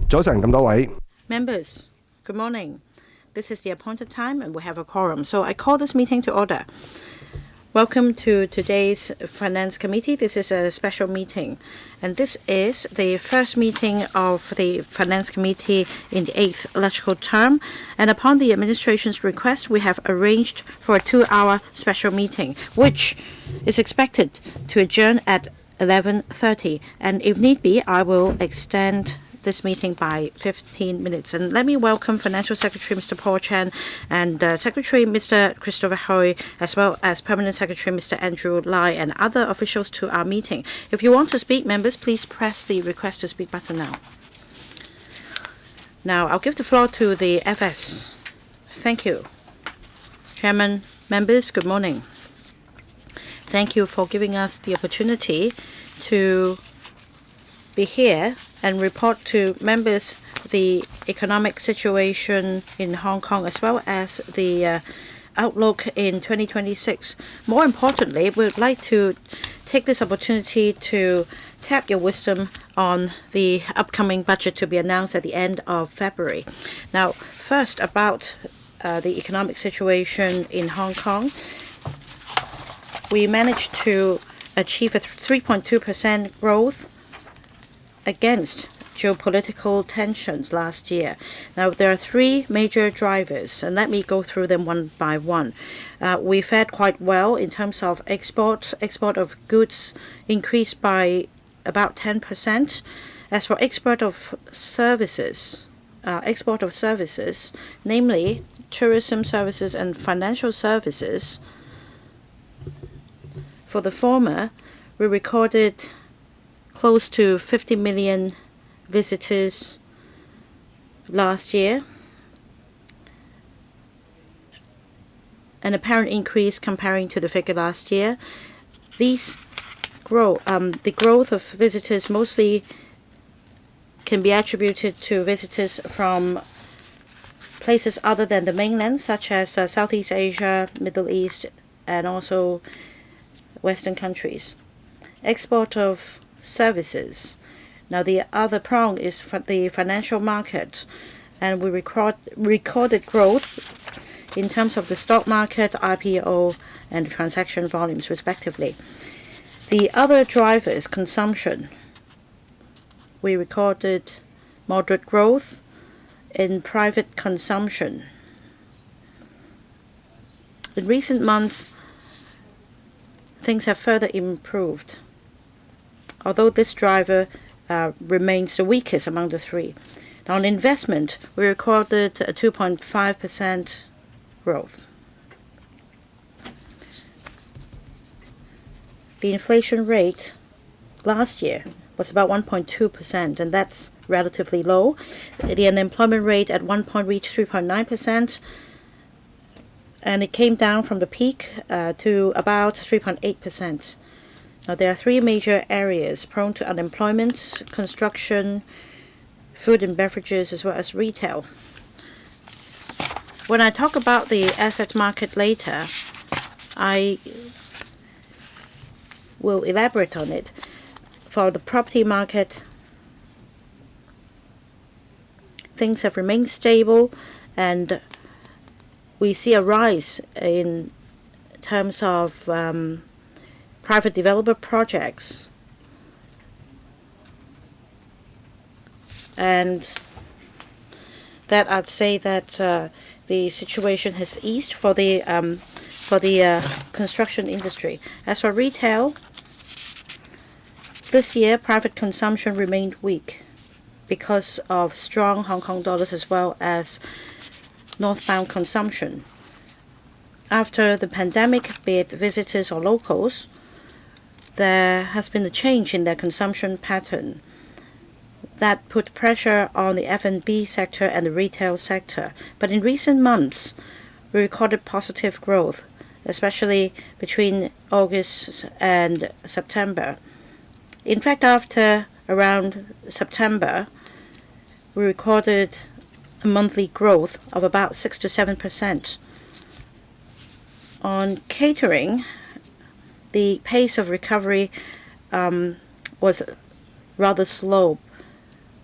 早晨咁多位， Members, good morning. This is the appointed time and we have a quorum. So I call this meeting to order. Welcome to today's Finance Committee. This is a special meeting. And this is the first meeting of the Finance Committee in the 8th LegCo term. And upon the administration's request, we have arranged for a 2-hour special meeting, which is expected to adjourn at 11:30. And if need be, I will extend this meeting by 15 minutes. And let me welcome Financial Secretary Mr. Paul Chan and Secretary Mr. Christopher Hui, as well as Permanent Secretary Mr. Andrew Lai and other officials to our meeting. If you want to speak, members, please press the request to speak button now. Now, I'll give the floor to the FS. Thank you. Chairman, members, good morning. Thank you for giving us the opportunity to be here and report to members the economic situation in Hong Kong as well as the outlook in 2026. More importantly, we would like to take this opportunity to tap your wisdom on the upcoming budget to be announced at the end of February. Now, first about the economic situation in Hong Kong. We managed to achieve a 3.2% growth against geopolitical tensions last year. Now, there are three major drivers, and let me go through them one by one. We fared quite well in terms of export. Export of goods increased by about 10%. As for export of services, namely tourism services and financial services, for the former, we recorded close to 50 million visitors last year, an apparent increase comparing to the figure last year. The growth of visitors mostly can be attributed to visitors from places other than the mainland, such as Southeast Asia, Middle East, and also Western countries. Export of services. Now, the other prong is for the financial market, and we recorded growth in terms of the stock market, IPO, and transaction volumes, respectively. The other driver is consumption. We recorded moderate growth in private consumption. In recent months, things have further improved, although this driver remains the weakest among the three. Now, on investment, we recorded a 2.5% growth. The inflation rate last year was about 1.2%, and that's relatively low. The unemployment rate at one point reached 3.9%, and it came down from the peak to about 3.8%. Now, there are three major areas prone to unemployment: construction, food and beverages, as well as retail. When I talk about the asset market later, I will elaborate on it. For the property market, things have remained stable, and we see a rise in terms of private developer projects, and that I'd say that the situation has eased for the construction industry. As for retail, this year private consumption remained weak because of strong Hong Kong dollars as well as northbound consumption. After the pandemic, be it visitors or locals, there has been a change in their consumption pattern that put pressure on the F&B sector and the retail sector. But in recent months, we recorded positive growth, especially between August and September. In fact, after around September, we recorded a monthly growth of about 6 to 7%. On catering, the pace of recovery was rather slow.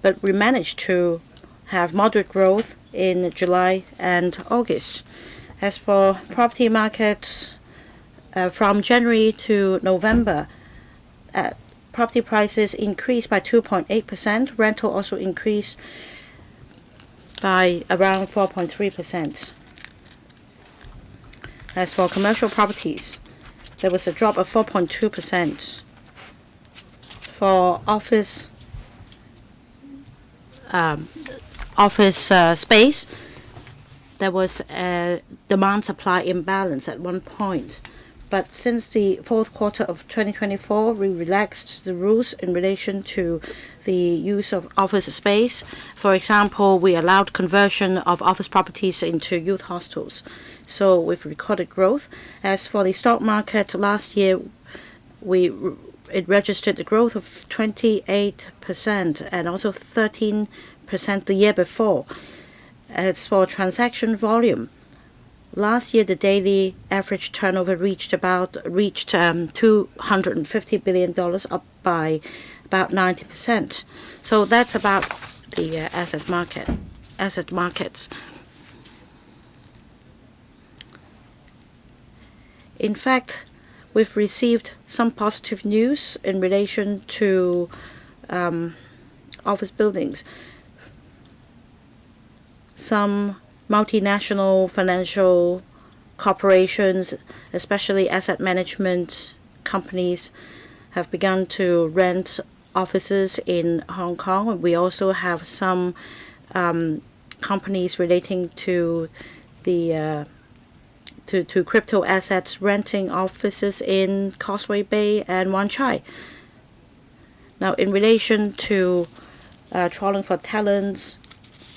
but we managed to have moderate growth in July and August. As for property market, from January to November, property prices increased by 2.8%. Rental also increased by around 4.3%. As for commercial properties, there was a drop of 4.2%. For office space, there was a demand-supply imbalance at one point. But since the fourth quarter of 2024, we relaxed the rules in relation to the use of office space. For example, we allowed conversion of office properties into youth hostels. So we've recorded growth. As for the stock market, last year it registered a growth of 28% and also 13% the year before. As for transaction volume, last year the daily average turnover reached $250 billion, up by about 90%. So that's about the asset markets. In fact, we've received some positive news in relation to office buildings. Some multinational financial corporations, especially asset management companies, have begun to rent offices in Hong Kong. We also have some companies relating to the to crypto assets renting offices in Causeway Bay and Wan Chai. Now, in relation to trawling for talents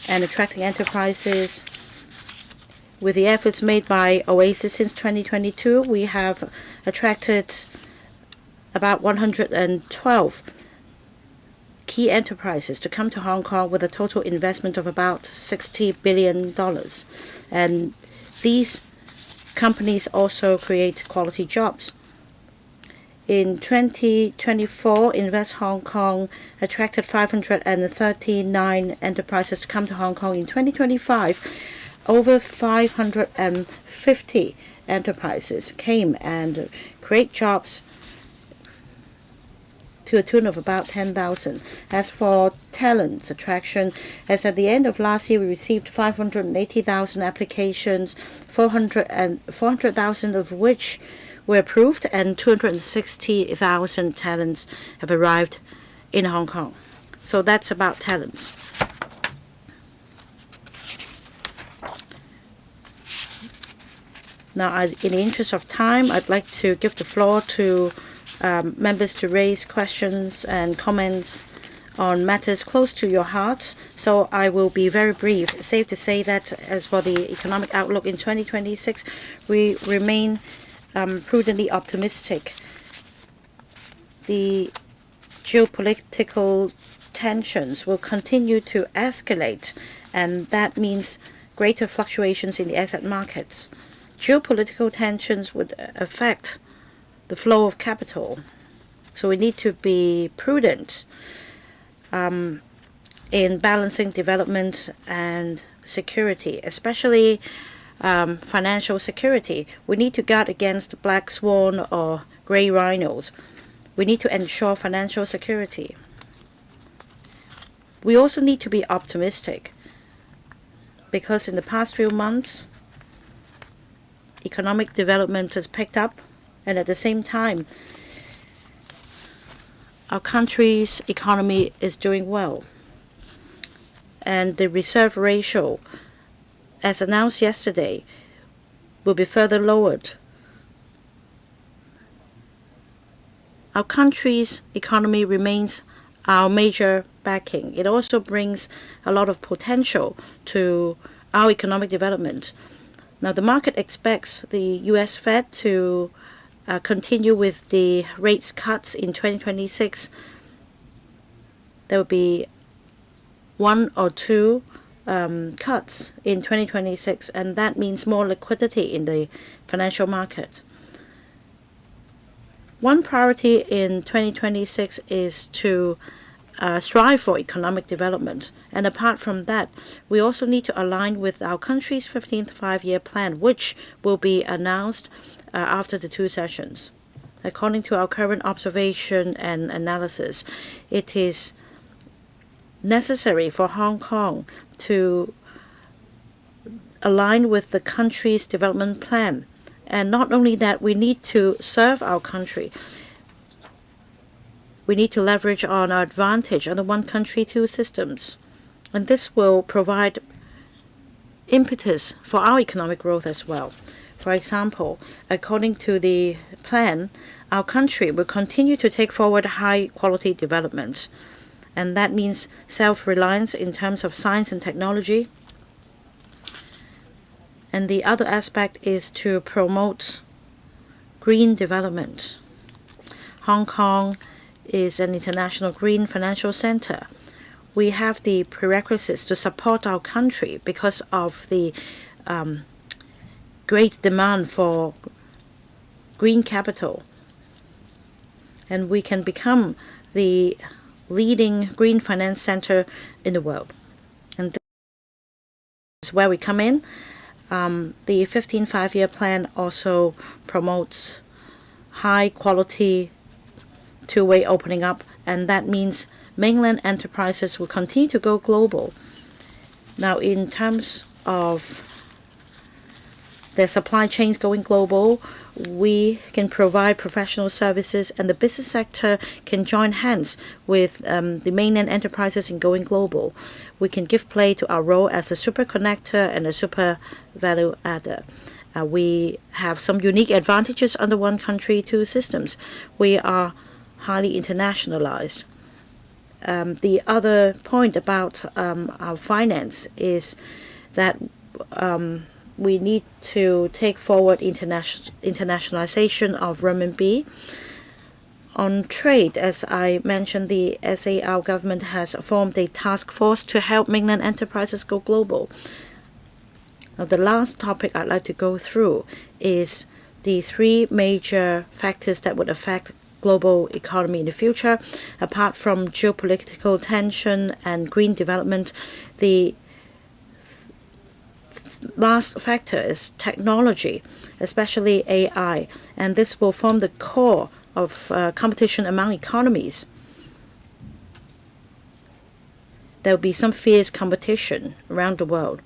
and attracting enterprises, with the efforts made by Oasis since 2022, we have attracted about 112 key enterprises to come to Hong Kong with a total investment of about $60 billion. And these companies also create quality jobs. In 2024, Invest Hong Kong attracted 539 enterprises to come to Hong Kong. In 2025, over 550 enterprises came and create jobs to a tune of about 10,000. As for talents attraction, as at the end of last year, we received 580,000 applications, 400,000 of which were approved, and 260,000 talents have arrived in Hong Kong. So that's about talents. Now, in the interest of time, I'd like to give the floor to members to raise questions and comments on matters close to your heart. So I will be very brief. It's safe to say that as for the economic outlook in 2026, we remain prudently optimistic. The geopolitical tensions will continue to escalate, and that means greater fluctuations in the asset markets. Geopolitical tensions would affect the flow of capital. So we need to be prudent in balancing development and security, especially financial security. We need to guard against black swan or gray rhinos. We need to ensure financial security. We also need to be optimistic because in the past few months, economic development has picked up, and at the same time, our country's economy is doing well. And the reserve ratio, as announced yesterday, will be further lowered. Our country's economy remains our major backing. It also brings a lot of potential to our economic development. Now, the market expects the U.S. Fed to continue with the rates cuts in 2026. There will be one or two cuts in 2026, and that means more liquidity in the financial market. One priority in 2026 is to strive for economic development. And apart from that, we also need to align with our country's 15th five-year plan, which will be announced after the two sessions. According to our current observation and analysis, it is necessary for Hong Kong to align with the country's development plan. And not only that, we need to serve our country. We need to leverage on our advantage on the one country, two systems. And this will provide impetus for our economic growth as well. For example, according to the plan, our country will continue to take forward high-quality development. And that means self-reliance in terms of science and technology. And the other aspect is to promote green development. Hong Kong is an international green financial center. We have the prerequisites to support our country because of the great demand for green capital. And we can become the leading green finance center in the world. And this is where we come in. The 15th five-year plan also promotes high-quality two-way opening up, and that means mainland enterprises will continue to go global. Now, in terms of their supply chains going global, we can provide professional services, and the business sector can join hands with the mainland enterprises in going global. We can give play to our role as a super connector and a super value adder. We have some unique advantages under one country, two systems. We are highly internationalized. The other point about our finance is that we need to take forward internationalization of renminbi. On trade, as I mentioned, the SAR government has formed a task force to help mainland enterprises go global. Now, the last topic I'd like to go through is the three major factors that would affect global economy in the future. Apart from geopolitical tension and green development, the last factor is technology, especially AI, and this will form the core of competition among economies. There will be some fierce competition around the world.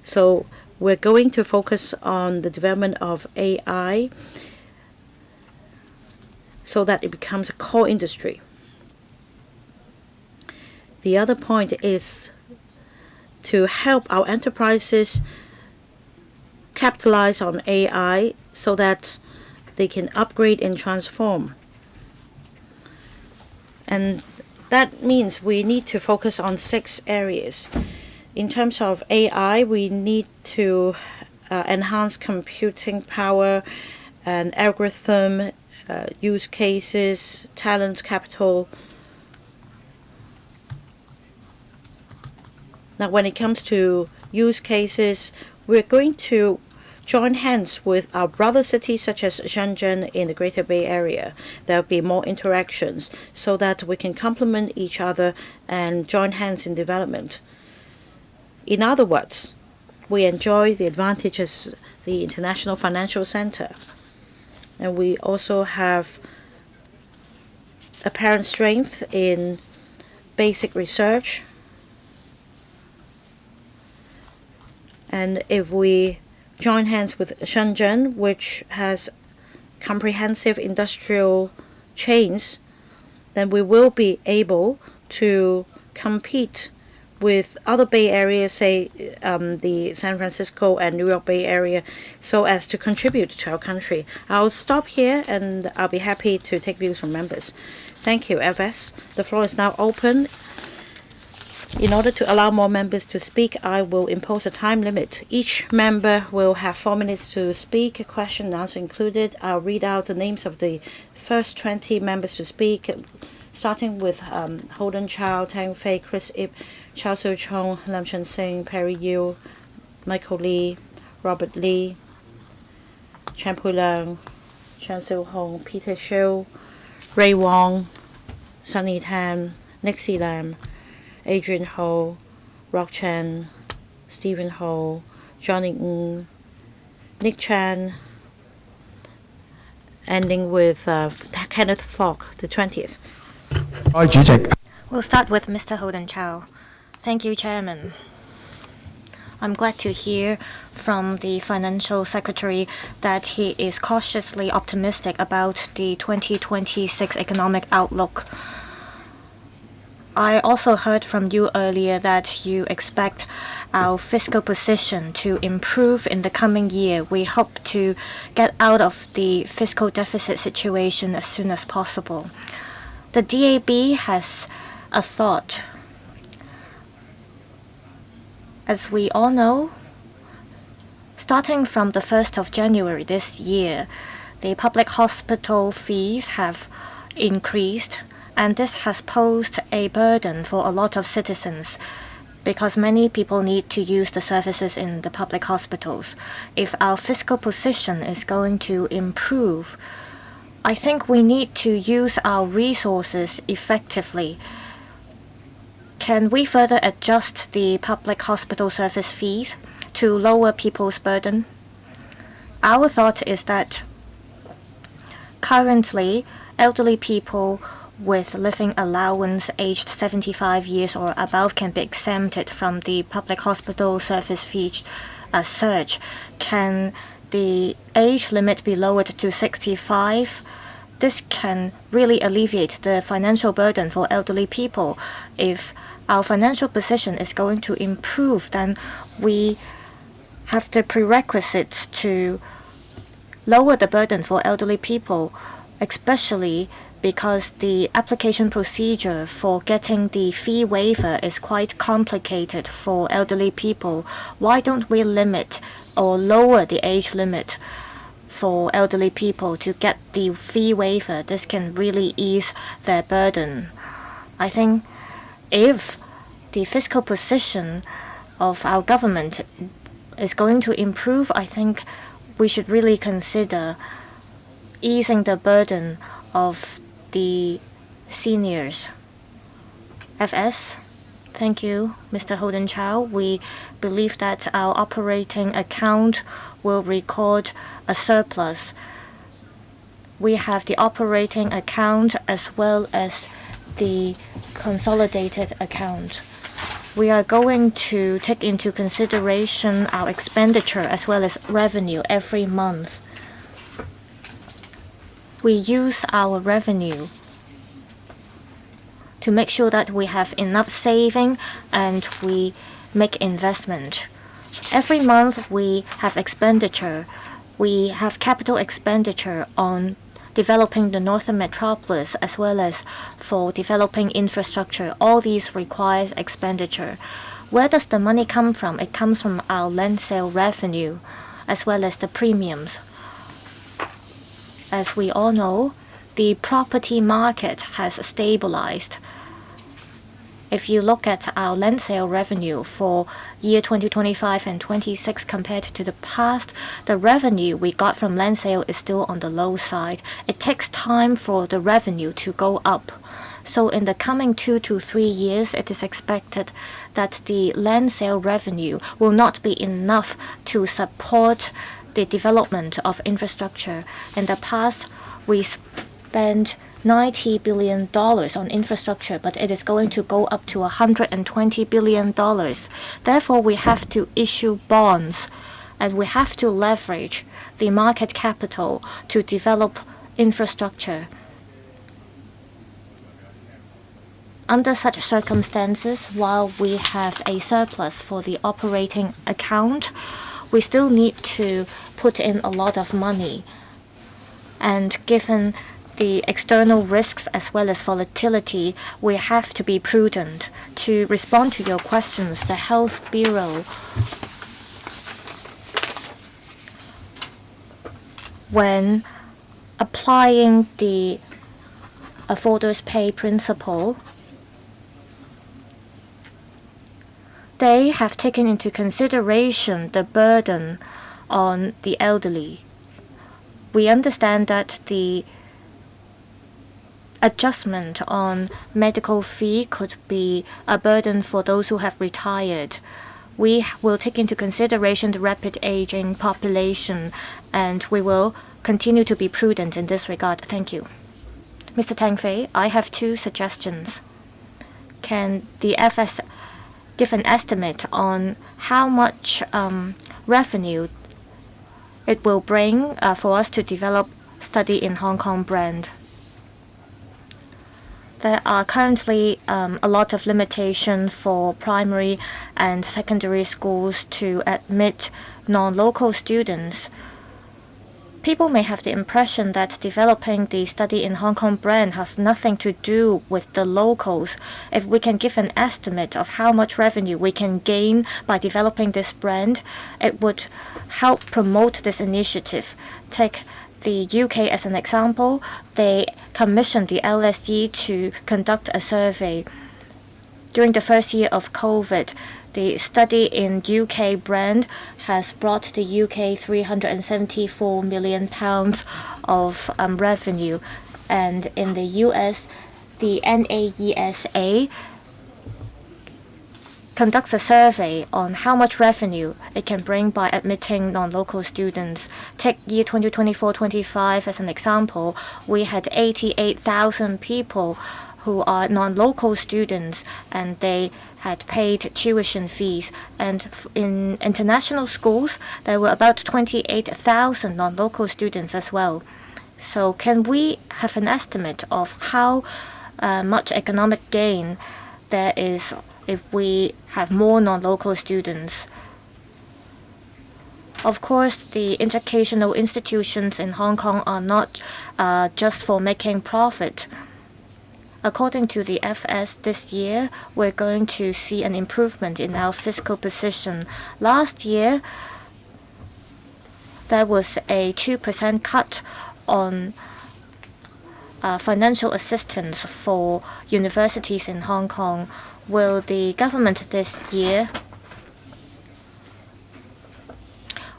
So we're going to focus on the development of AI so that it becomes a core industry. The other point is to help our enterprises capitalize on AI so that they can upgrade and transform. And that means we need to focus on 6 areas. In terms of AI, we need to enhance computing power and algorithm use cases, talent capital. Now, when it comes to use cases, we're going to join hands with our brother cities such as Shenzhen in the Greater Bay Area. There will be more interactions so that we can complement each other and join hands in development. In other words, we enjoy the advantages the international financial center. And we also have apparent strength in basic research. And if we join hands with Shenzhen, which has comprehensive industrial chains, then we will be able to compete with other Bay Areas, say the San Francisco and New York Bay Area, so as to contribute to our country. I'll stop here and I'll be happy to take views from members. Thank you, FS. The floor is now open. In order to allow more members to speak, I will impose a time limit. Each member will have 4 minutes to speak, a question and answer included. I'll read out the names of the first 20 members to speak, starting with Holden Chow, Tang Fei, Chris Ip, Chow Siu Chung, Lam Chen Sing, Perry Yu, Michael Lee, Robert Lee, Chan Pui Leung, Chan Siu Hong, Peter Shiu, Ray Wong, Sunny Tan, Nixie Lam, Adrian Ho, Rock Chan, Stephen Ho, Johnny Ng, Nick Chan, ending with Kenneth Falk, the 20th. We'll start with Mr. Holden Chow. Thank you, Chairman. I'm glad to hear from the Financial Secretary that he is cautiously optimistic about the 2026 economic outlook. I also heard from you earlier that you expect our fiscal position to improve in the coming year. We hope to get out of the fiscal deficit situation as soon as possible. The DAB has a thought. As we all know, starting from the 1st of January this year, the public hospital fees have increased, and this has posed a burden for a lot of citizens because many people need to use the services in the public hospitals. If our fiscal position is going to improve, I think we need to use our resources effectively. Can we further adjust the public hospital service fees to lower people's burden? Our thought is that currently, elderly people with living allowance aged 75 years or above can be exempted from the public hospital service fee surge. Can the age limit be lowered to 65? This can really alleviate the financial burden for elderly people. If our financial position is going to improve, then we have the prerequisites to lower the burden for elderly people, especially because the application procedure for getting the fee waiver is quite complicated for elderly people. Why don't we limit or lower the age limit for elderly people to get the fee waiver? This can really ease their burden. I think if the fiscal position of our government is going to improve, I think we should really consider easing the burden of the seniors. FS, thank you, Mr. Holden Chow. We believe that our operating account will record a surplus. We have the operating account as well as the consolidated account. We are going to take into consideration our expenditure as well as revenue every month. We use our revenue to make sure that we have enough saving and we make investment. Every month we have expenditure. We have capital expenditure on developing the Northern Metropolis as well as for developing infrastructure. All these requires expenditure. Where does the money come from? It comes from our land sale revenue as well as the premiums. As we all know, the property market has stabilized. If you look at our land sale revenue for year 2025 and 26 compared to the past, the revenue we got from land sale is still on the low side. It takes time for the revenue to go up. So in the coming 2 to 3 years, it is expected that the land sale revenue will not be enough to support the development of infrastructure. In the past, we spent $90 billion on infrastructure, but it is going to go up to $120 billion. Therefore, we have to issue bonds and we have to leverage the market capital to develop infrastructure. Under such circumstances, while we have a surplus for the operating account, we still need to put in a lot of money. And given the external risks as well as volatility, we have to be prudent. To respond to your questions, the Health Bureau, when applying the afforders pay principle, they have taken into consideration the burden on the elderly. We understand that the adjustment on medical fee could be a burden for those who have retired. We will take into consideration the rapid aging population, and we will continue to be prudent in this regard. Thank you. Mr. Tang Fei, I have two suggestions. Can the FS give an estimate on how much revenue it will bring for us to develop study in Hong Kong brand? There are currently a lot of limitations for primary and secondary schools to admit non-local students. People may have the impression that developing the study in Hong Kong brand has nothing to do with the locals. If we can give an estimate of how much revenue we can gain by developing this brand, it would help promote this initiative. Take the UK as an example. They commissioned the LSE to conduct a survey. During the first year of COVID, the study in UK brand has brought the UK £374 million of revenue. And in the US, the NAESA conducts a survey on how much revenue it can bring by admitting non-local students. Take year 2024-25 as an example. We had 88,000 people who are non-local students, and they had paid tuition fees. And in international schools, there were about 28,000 non-local students as well. So can we have an estimate of how much economic gain there is if we have more non-local students? Of course, the educational institutions in Hong Kong are not just for making profit. According to the FS this year, we're going to see an improvement in our fiscal position. Last year, there was a 2% cut on financial assistance for universities in Hong Kong. Will the government this year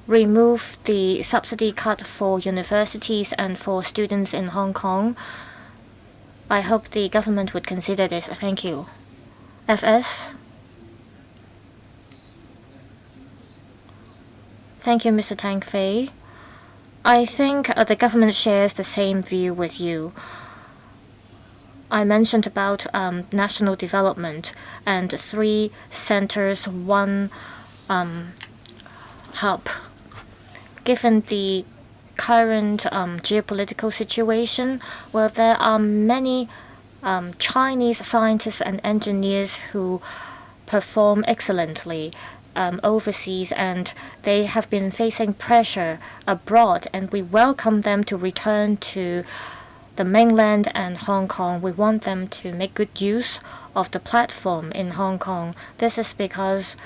remove the subsidy cut for universities and for students in Hong Kong? I hope the government would consider this. Thank you. FS. Thank you, Mr. Tang Fei. I think the government shares the same view with you. I mentioned about national development and 3 centers, 1 hub. Given the current geopolitical situation, well, there are many Chinese scientists and engineers who perform excellently overseas, and they have been facing pressure abroad, and we welcome them to return to the mainland and Hong Kong. We want them to make good use of the platform in Hong Kong. This is because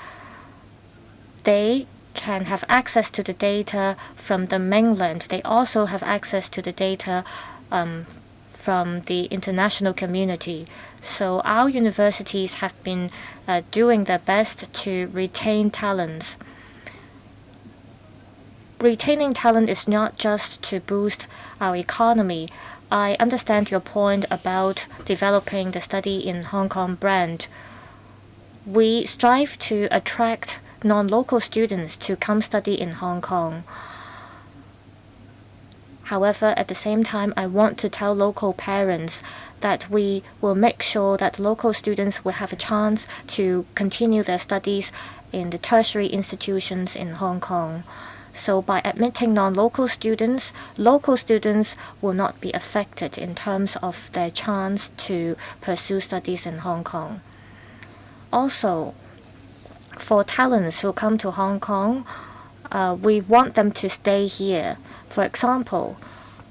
they can have access to the data from the mainland. They also have access to the data from the international community. So our universities have been doing their best to retain talents. Retaining talent is not just to boost our economy. I understand your point about developing the study in Hong Kong brand. We strive to attract non-local students to come study in Hong Kong. However, at the same time, I want to tell local parents that we will make sure that local students will have a chance to continue their studies in the tertiary institutions in Hong Kong. So by admitting non-local students, local students will not be affected in terms of their chance to pursue studies in Hong Kong. Also, for talents who come to Hong Kong, we want them to stay here. For example,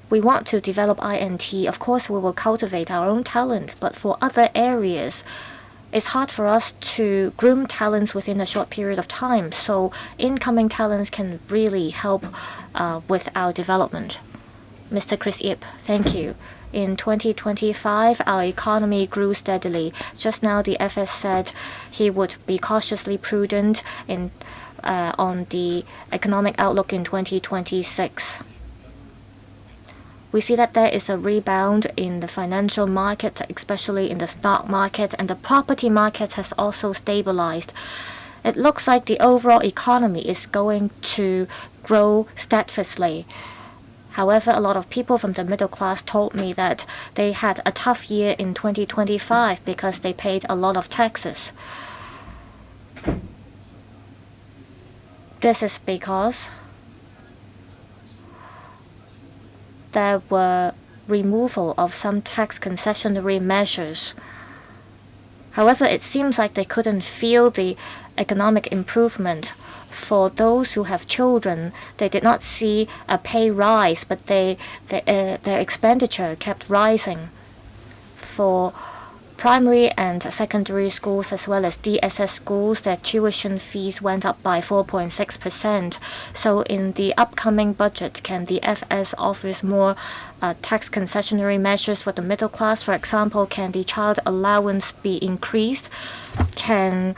we want to develop INT. Of course, we will cultivate our own talent, but for other areas, it's hard for us to groom talents within a short period of time. So incoming talents can really help with our development. Mr. Chris Yip, thank you. In 2025, our economy grew steadily. Just now, the FS said he would be cautiously prudent on the economic outlook in 2026. we see that there is a rebound in the financial market, especially in the stock market, and the property market has also stabilized. It looks like the overall economy is going to grow steadfastly. However, a lot of people from the middle class told me that they had a tough year in 2025 because they paid a lot of taxes. This is because there were removal of some tax concessionary measures. However, it seems like they couldn't feel the economic improvement. For those who have children, they did not see a pay rise, but their expenditure kept rising. For primary and secondary schools as well as DSS schools, their tuition fees went up by 4.6%. So in the upcoming budget, can the FS offers more tax concessionary measures for the middle class? For example, can the child allowance be increased? Can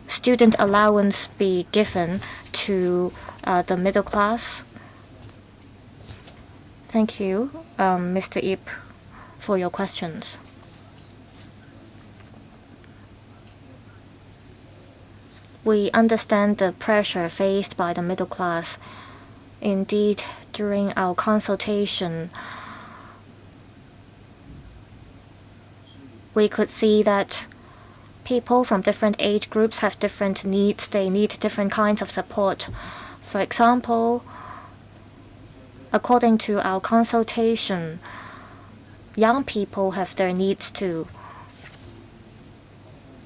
student allowance be given to the middle class? Thank you, Mr. Ip, for your questions. We understand the pressure faced by the middle class. Indeed, during our consultation, we could see that people from different age groups have different needs. They need different kinds of support. For example, according to our consultation, young people have their needs too.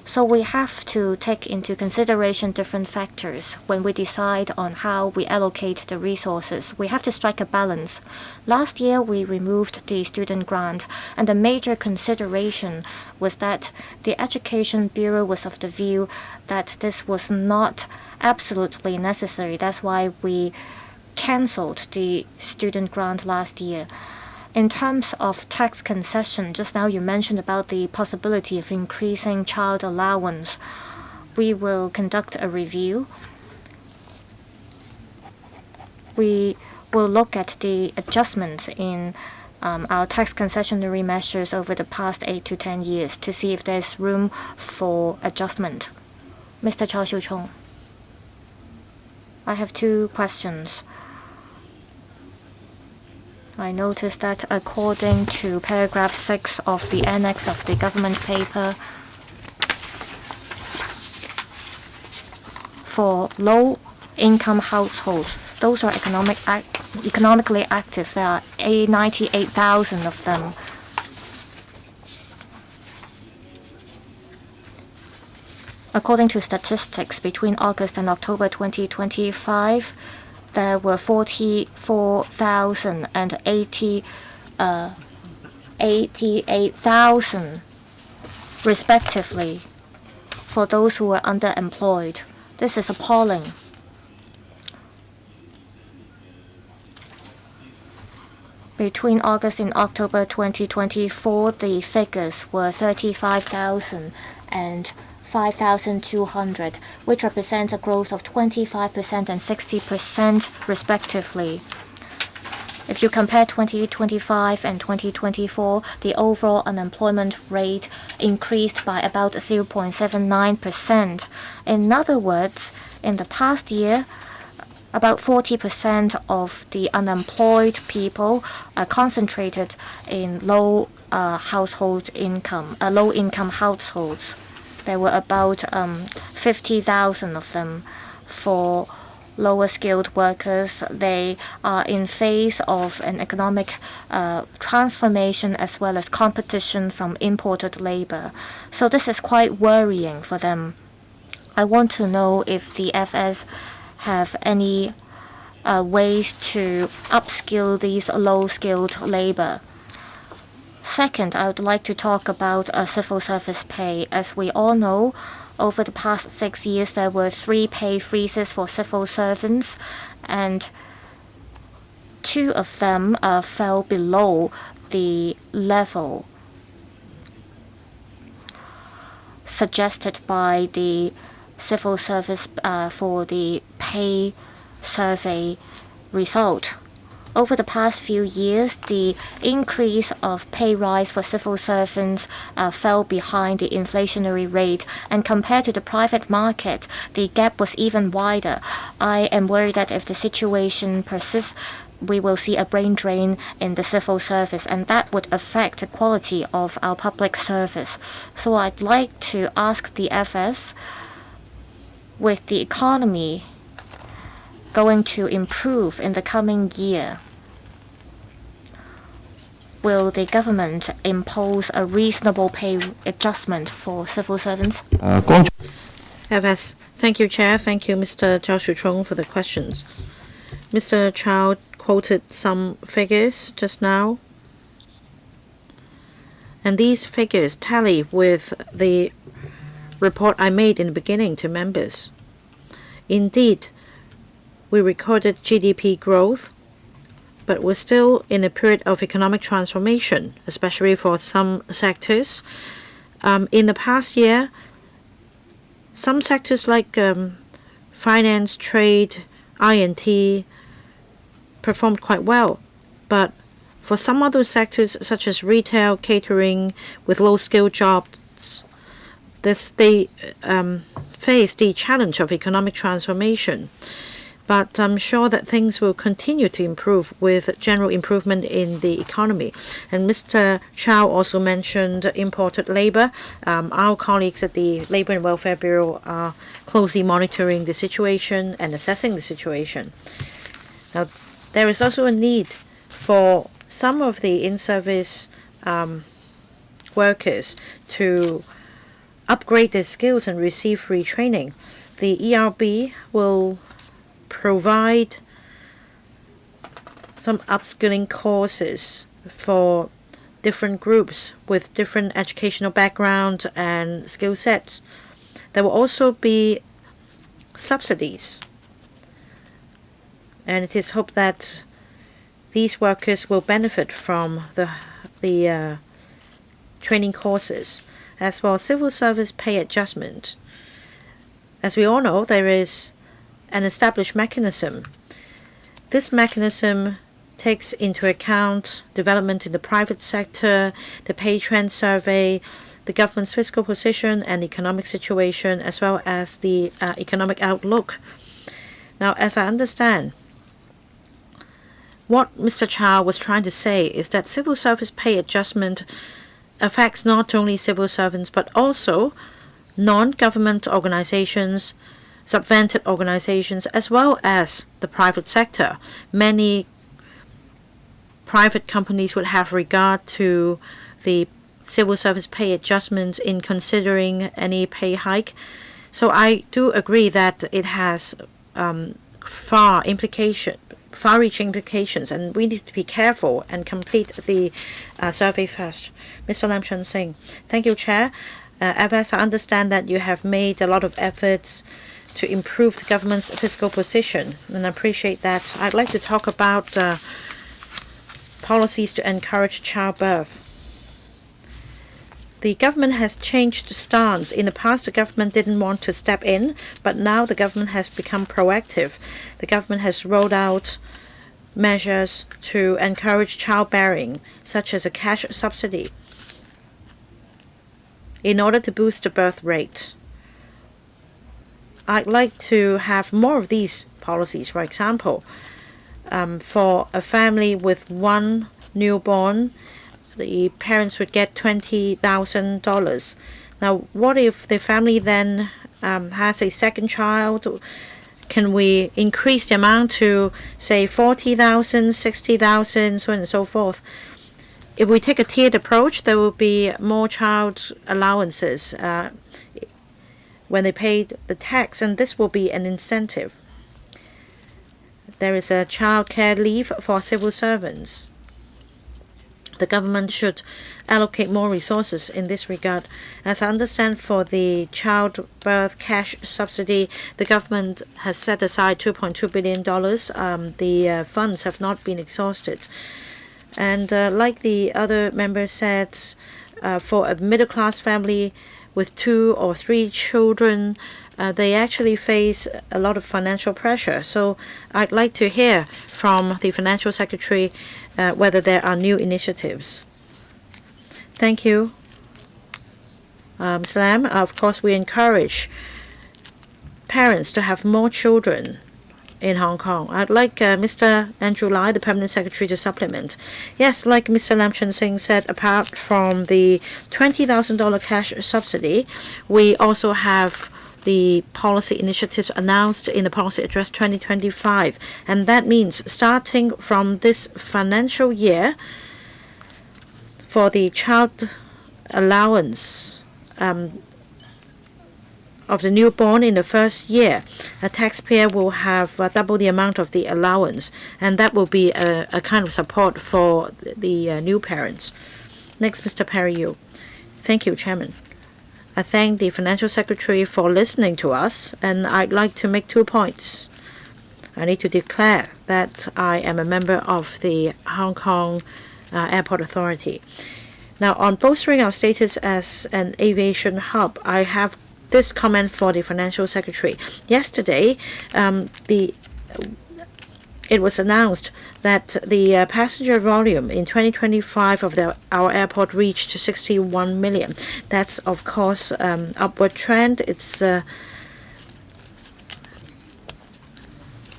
So we have to take into consideration different factors when we decide on how we allocate the resources. We have to strike a balance. Last year, we removed the student grant, and the major consideration was that the Education Bureau was of the view that this was not absolutely necessary. That's why we cancelled the student grant last year. In terms of tax concession, just now you mentioned about the possibility of increasing child allowance. We will conduct a review. We will look at the adjustments in our tax concessionary measures over the past 8 to 10 years to see if there's room for adjustment. Mr. Chao Xiu-chung, I have 2 questions. I noticed that according to paragraph 6 of the annex of the government paper, for low-income households, those who are economically active, there are 98,000 of them. According to statistics, between August and October 2025, there were 44,000 and 88,000 respectively for those who were underemployed. This is appalling. Between August and October 2024, the figures were 35,000 and 5,200, which represents a growth of 25% and 60% respectively. If you compare 2025 and 2024, the overall unemployment rate increased by about 0.79%. In other words, in the past year, about 40% of the unemployed people are concentrated in low-income households. There were about 50,000 of them. For lower skilled workers, they are in phase of an economic transformation as well as competition from imported labor. So this is quite worrying for them. I want to know if the FS have any ways to upskill these low-skilled labor. Second, I would like to talk about civil service pay. As we all know, over the past 6 years, there were 3 pay freezes for civil servants, and 2 of them fell below the level suggested by the civil service for the pay survey result. over the past few years, the increase of pay rise for civil servants fell behind the inflationary rate, and compared to the private market, the gap was even wider. I am worried that if the situation persists, we will see a brain drain in the civil service, and that would affect the quality of our public service. So I'd like to ask the FS, with the economy going to improve in the coming year, will the government impose a reasonable pay adjustment for civil servants? FS. Thank you, Chair. Thank you, Mr. Zhao Shuchong, for the questions. Mr. Chow quoted some figures just now, and these figures tally with the report I made in the beginning to members. Indeed, we recorded GDP growth, but we're still in a period of economic transformation, especially for some sectors. In the past year, some sectors like finance, trade, I&T performed quite well, but for some other sectors such as retail, catering, with low-skilled jobs, they face the challenge of economic transformation. But I'm sure that things will continue to improve with general improvement in the economy. And Mr. Chow also mentioned imported labor. Our colleagues at the Labor and Welfare Bureau are closely monitoring the situation and assessing the situation. Now, there is also a need for some of the in-service workers to upgrade their skills and receive free training. The ERB will provide some upskilling courses for different groups with different educational background and skill sets. There will also be subsidies, and it is hoped that these workers will benefit from the training courses. As for civil service pay adjustment, as we all know, there is an established mechanism. This mechanism takes into account development in the private sector, the pay trend survey, the government's fiscal position and economic situation, as well as the economic outlook. Now, as I understand, what Mr. Chow was trying to say is that civil service pay adjustment affects not only civil servants but also non-government organizations, subvented organizations, as well as the private sector. Many private companies would have regard to the civil service pay adjustments in considering any pay hike. So I do agree that it has far-reaching implications, and we need to be careful and complete the survey first. Mr. Lam Chun Sing. Thank you, Chair. FS, I understand that you have made a lot of efforts to improve the government's fiscal position, and I appreciate that. I'd like to talk about policies to encourage childbirth. The government has changed stance. In the past, the government didn't want to step in, but now the government has become proactive. The government has rolled out measures to encourage childbearing, such as a cash subsidy, in order to boost the birth rate. I'd like to have more of these policies. For example, for a family with one newborn, the parents would get $20,000. Now, what if the family then has a second child? Can we increase the amount to, say, 40,000, 60,000, so on and so forth? If we take a tiered approach, there will be more child allowances when they pay the tax, and this will be an incentive. There is a child care leave for civil servants. The government should allocate more resources in this regard. As I understand, for the childbirth cash subsidy, the government has set aside $2.2 billion. The funds have not been exhausted. And like the other member said, for a middle-class family with 2 or 3 children, they actually face a lot of financial pressure. So I'd like to hear from the Financial Secretary whether there are new initiatives. Thank you, Mr. Lam. Of course, we encourage parents to have more children in Hong Kong. I'd like Mr. Andrew Lai, the Permanent Secretary, to supplement. Yes, like Mr. Lam Chun Sing said, apart from the $20,000 cash subsidy, we also have the policy initiatives announced in the Policy Address 2025. And that means starting from this financial year, for the child allowance of the newborn in the first year, a taxpayer will have double the amount of the allowance, and that will be a kind of support for the new parents. Next, Mr. Perry Yu. Thank you, Chairman. I thank the Financial Secretary for listening to us, and I'd like to make 2 points. I need to declare that I am a member of the Hong Kong Airport Authority. Now, on bolstering our status as an aviation hub, I have this comment for the Financial Secretary. Yesterday, it was announced that the passenger volume in 2025 of our airport reached 61 million. That's, of course, upward trend. It's, of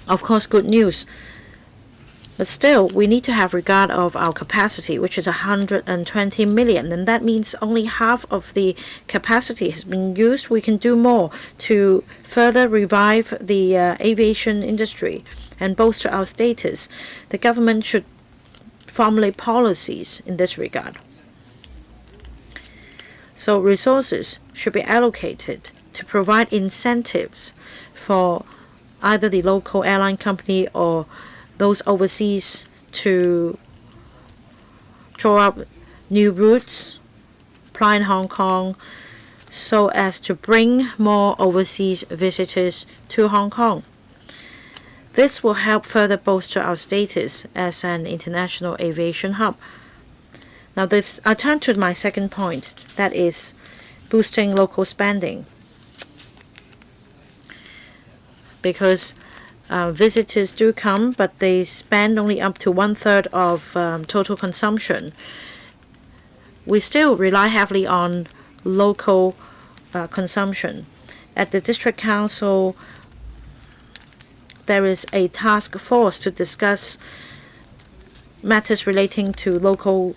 course, good news. But still, we need to have regard of our capacity, which is 120 million, and that means only half of the capacity has been used. We can do more to further revive the aviation industry and bolster our status. The government should formulate policies in this regard. So resources should be allocated to provide incentives for either the local airline company or those overseas to draw up new routes, fly in Hong Kong, so as to bring more overseas visitors to Hong Kong. This will help further bolster our status as an international aviation hub. Now, I turn to my second point, that is boosting local spending. Because visitors do come, but they spend only up to 1/3 of total consumption. We still rely heavily on local consumption. At the District Council, there is a task force to discuss matters relating to the local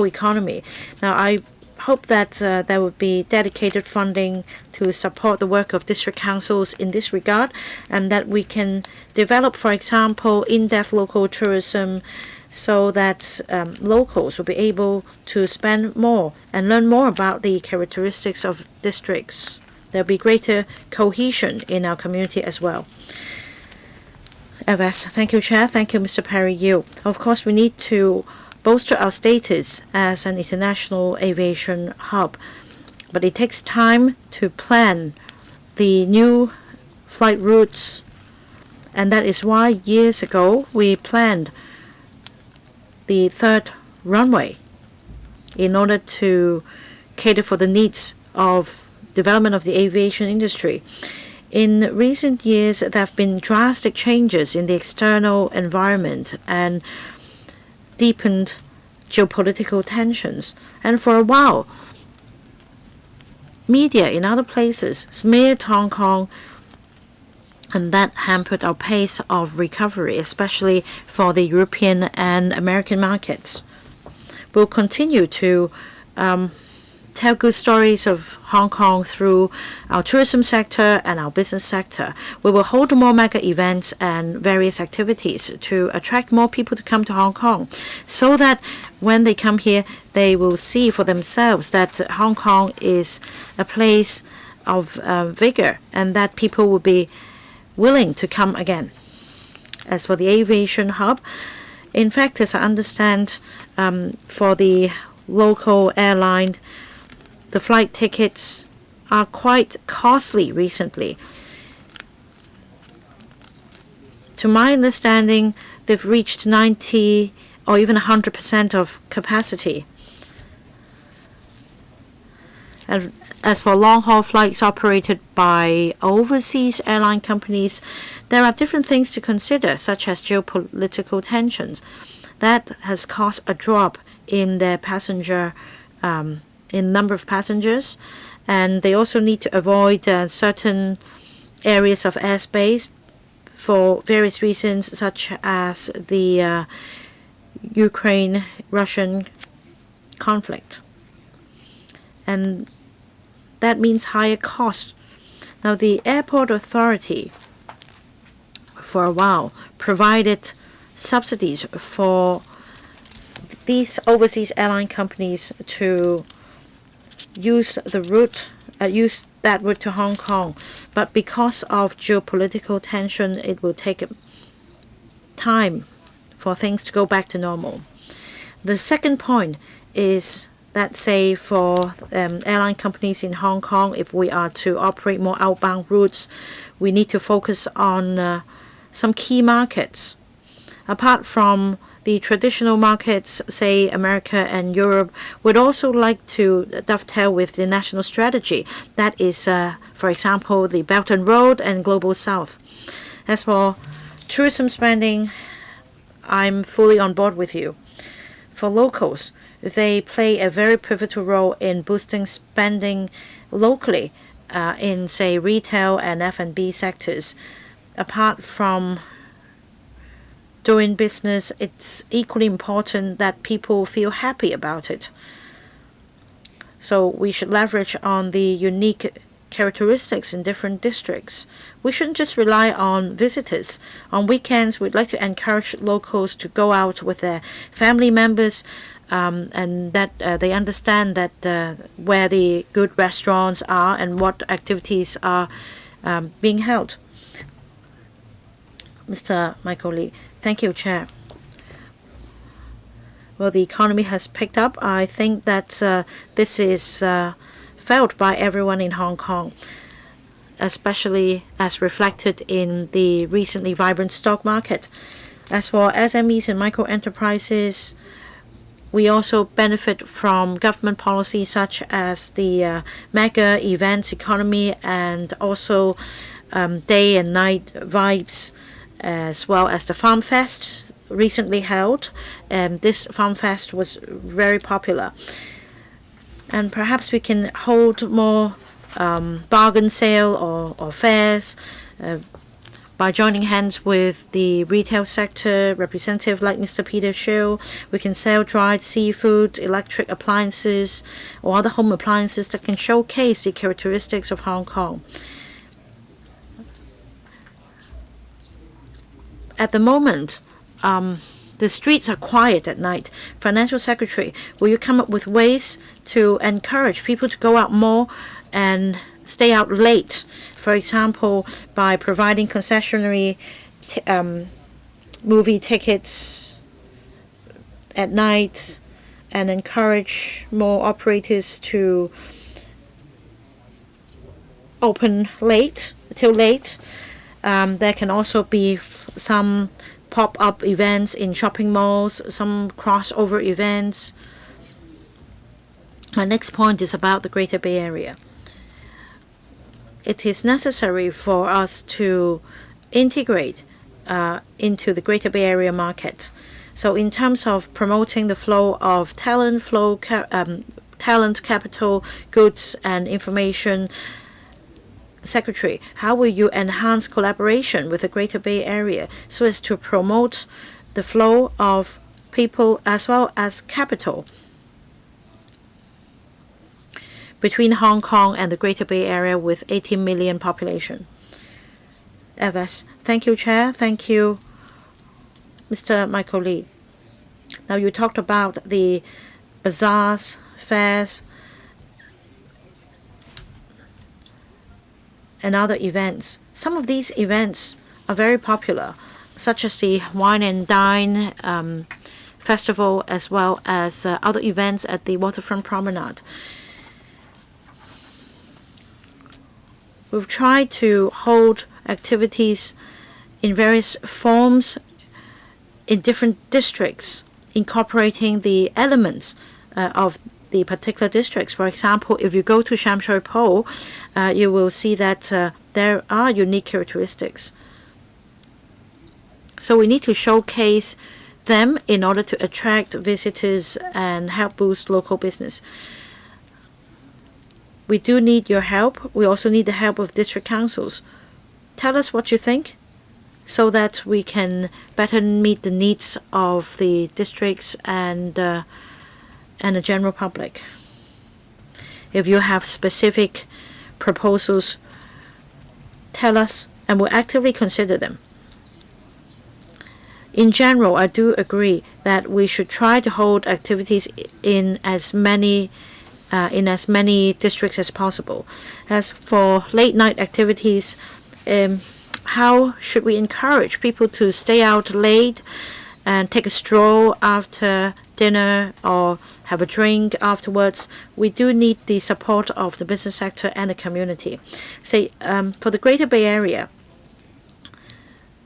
economy. Now, I hope that there will be dedicated funding to support the work of district councils in this regard, and that we can develop, for example, in-depth local tourism so that locals will be able to spend more and learn more about the characteristics of districts. There will be greater cohesion in our community as well. FS. Thank you, Chair. Thank you, Mr. Perry Yu. Of course, we need to bolster our status as an international aviation hub, but it takes time to plan the new flight routes, and that is why years ago we planned the third runway in order to cater for the needs of development of the aviation industry. In recent years, there have been drastic changes in the external environment and deepened geopolitical tensions. And for a while, media in other places smeared Hong Kong, and that hampered our pace of recovery, especially for the European and American markets. We'll continue to tell good stories of Hong Kong through our tourism sector and our business sector. We will hold more mega events and various activities to attract more people to come to Hong Kong, so that when they come here, they will see for themselves that Hong Kong is a place of vigor, and that people will be willing to come again. As for the aviation hub, in fact, as I understand, for the local airline, the flight tickets are quite costly recently. To my understanding, they've reached 90 or even 100% of capacity. And as for long-haul flights operated by overseas airline companies, there are different things to consider, such as geopolitical tensions. That has caused a drop in their passenger, in number of passengers, and they also need to avoid certain areas of airspace for various reasons, such as the Ukraine-Russian conflict. And that means higher costs. Now, the airport authority, for a while, provided subsidies for these overseas airline companies to use that route to Hong Kong. But because of geopolitical tension, it will take time for things to go back to normal. The second point is that, say, for airline companies in Hong Kong, if we are to operate more outbound routes, we need to focus on some key markets. Apart from the traditional markets, say America and Europe, would also like to dovetail with the national strategy. That is, for example, the Belt and Road and Global South. As for tourism spending, I'm fully on board with you. For locals, they play a very pivotal role in boosting spending locally in, say, retail and F&B sectors. Apart from doing business, it's equally important that people feel happy about it. So we should leverage on the unique characteristics in different districts. We shouldn't just rely on visitors. On weekends, we'd like to encourage locals to go out with their family members, and that they understand that where the good restaurants are and what activities are being held. Mr. Michael Lee. Thank you, Chair. Well, the economy has picked up. I think that this is felt by everyone in Hong Kong, especially as reflected in the recently vibrant stock market. As for SMEs and micro enterprises, we also benefit from government policies such as the mega events economy and also day and night vibes, as well as the Farm Fest recently held. This Farm Fest was very popular. And perhaps we can hold more bargain sale or fairs by joining hands with the retail sector representative like Mr. Peter Shill. We can sell dried seafood, electric appliances, or other home appliances that can showcase the characteristics of Hong Kong. At the moment, the streets are quiet at night. Financial Secretary, will you come up with ways to encourage people to go out more and stay out late? For example, by providing concessionary movie tickets at night and encourage more operators to open late, till late. There can also be some pop-up events in shopping malls, some crossover events. My next point is about the Greater Bay Area. It is necessary for us to integrate into the Greater Bay Area market. So in terms of promoting the flow of talent, talent, capital, goods, and information, Secretary, how will you enhance collaboration with the Greater Bay Area so as to promote the flow of people as well as capital between Hong Kong and the Greater Bay Area with 18 million population? FS. Thank you, Chair. Thank you, Mr. Michael Lee. Now you talked about the bazaars, fairs, and other events. Some of these events are very popular, such as the Wine and Dine Festival, as well as other events at the Waterfront Promenade. We've tried to hold activities in various forms in different districts, incorporating the elements of the particular districts. For example, if you go to Sham Shui Po, you will see that there are unique characteristics. So we need to showcase them in order to attract visitors and help boost local business. We do need your help. We also need the help of district councils. Tell us what you think so that we can better meet the needs of the districts and the general public. If you have specific proposals, tell us and we'll actively consider them. In general, I do agree that we should try to hold activities in as many districts as possible. As for late night activities, how should we encourage people to stay out late and take a stroll after dinner or have a drink afterwards? We do need the support of the business sector and the community. Say, for the Greater Bay Area,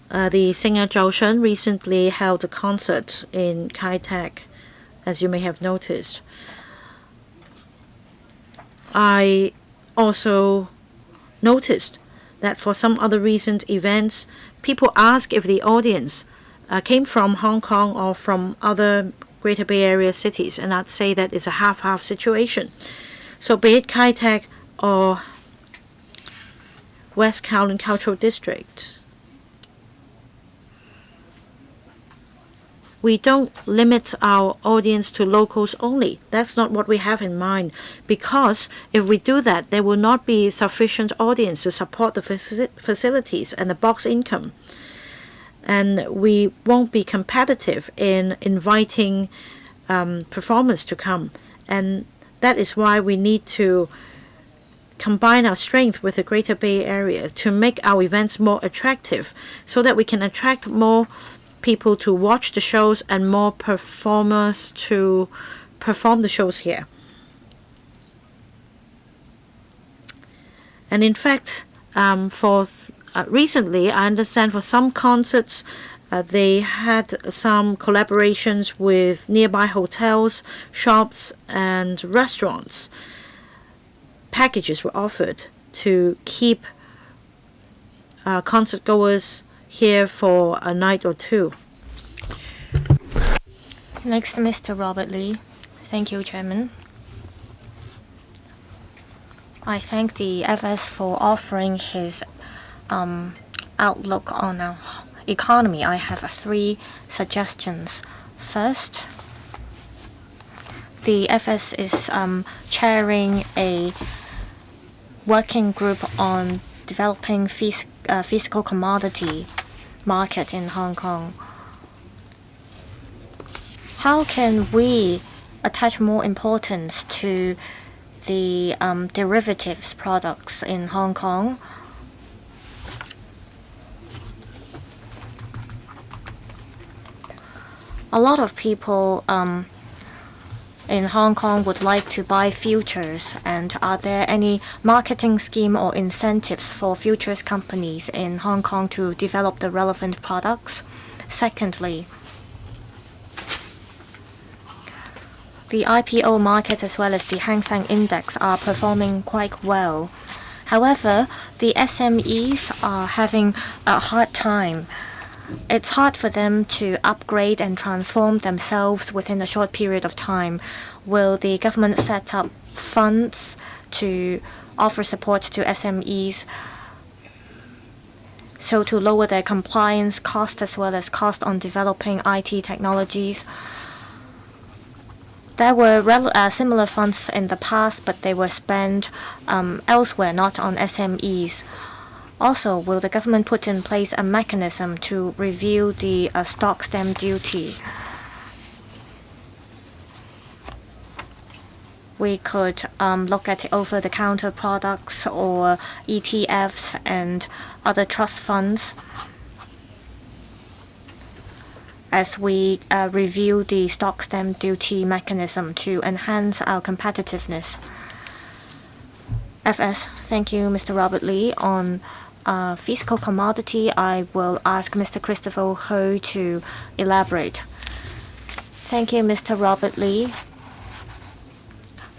the singer Zhao Shen recently held a concert in Kai Tak, as you may have noticed. I also noticed that for some other recent events, people ask if the audience came from Hong Kong or from other Greater Bay Area cities, and I'd say that it's a half-half situation. So be it Kai Tak or West Kowloon Cultural District, we don't limit our audience to locals only. That's not what we have in mind, because if we do that, there will not be sufficient audience to support the facilities and the box income. And we won't be competitive in inviting performers to come. And that is why we need to combine our strength with the Greater Bay Area to make our events more attractive so that we can attract more people to watch the shows and more performers to perform the shows here. And in fact, recently, I understand for some concerts, they had some collaborations with nearby hotels, shops, and restaurants. Packages were offered to keep concert goers here for a night or two. Next, Mr. Robert Lee. Thank you, Chairman. I thank the FS for offering his outlook on our economy. I have 3 suggestions. First, the FS is chairing a working group on developing physical commodity market in Hong Kong. How can we attach more importance to the derivatives products in Hong Kong? A lot of people in Hong Kong would like to buy futures, and are there any marketing scheme or incentives for futures companies in Hong Kong to develop the relevant products? Secondly, the IPO market as well as the Hang Seng Index are performing quite well. However, the SMEs are having a hard time. It's hard for them to upgrade and transform themselves within a short period of time. Will the government set up funds to offer support to SMEs so to lower their compliance cost as well as cost on developing IT technologies? There were similar funds in the past, but they were spent elsewhere, not on SMEs. Also, will the government put in place a mechanism to review the stock stamp duty? We could look at over-the-counter products or ETFs and other trust funds as we review the stock stamp duty mechanism to enhance our competitiveness. FS, thank you, Mr. Robert Lee. On physical commodity, I will ask Mr. Christopher Ho to elaborate. Thank you, Mr. Robert Lee.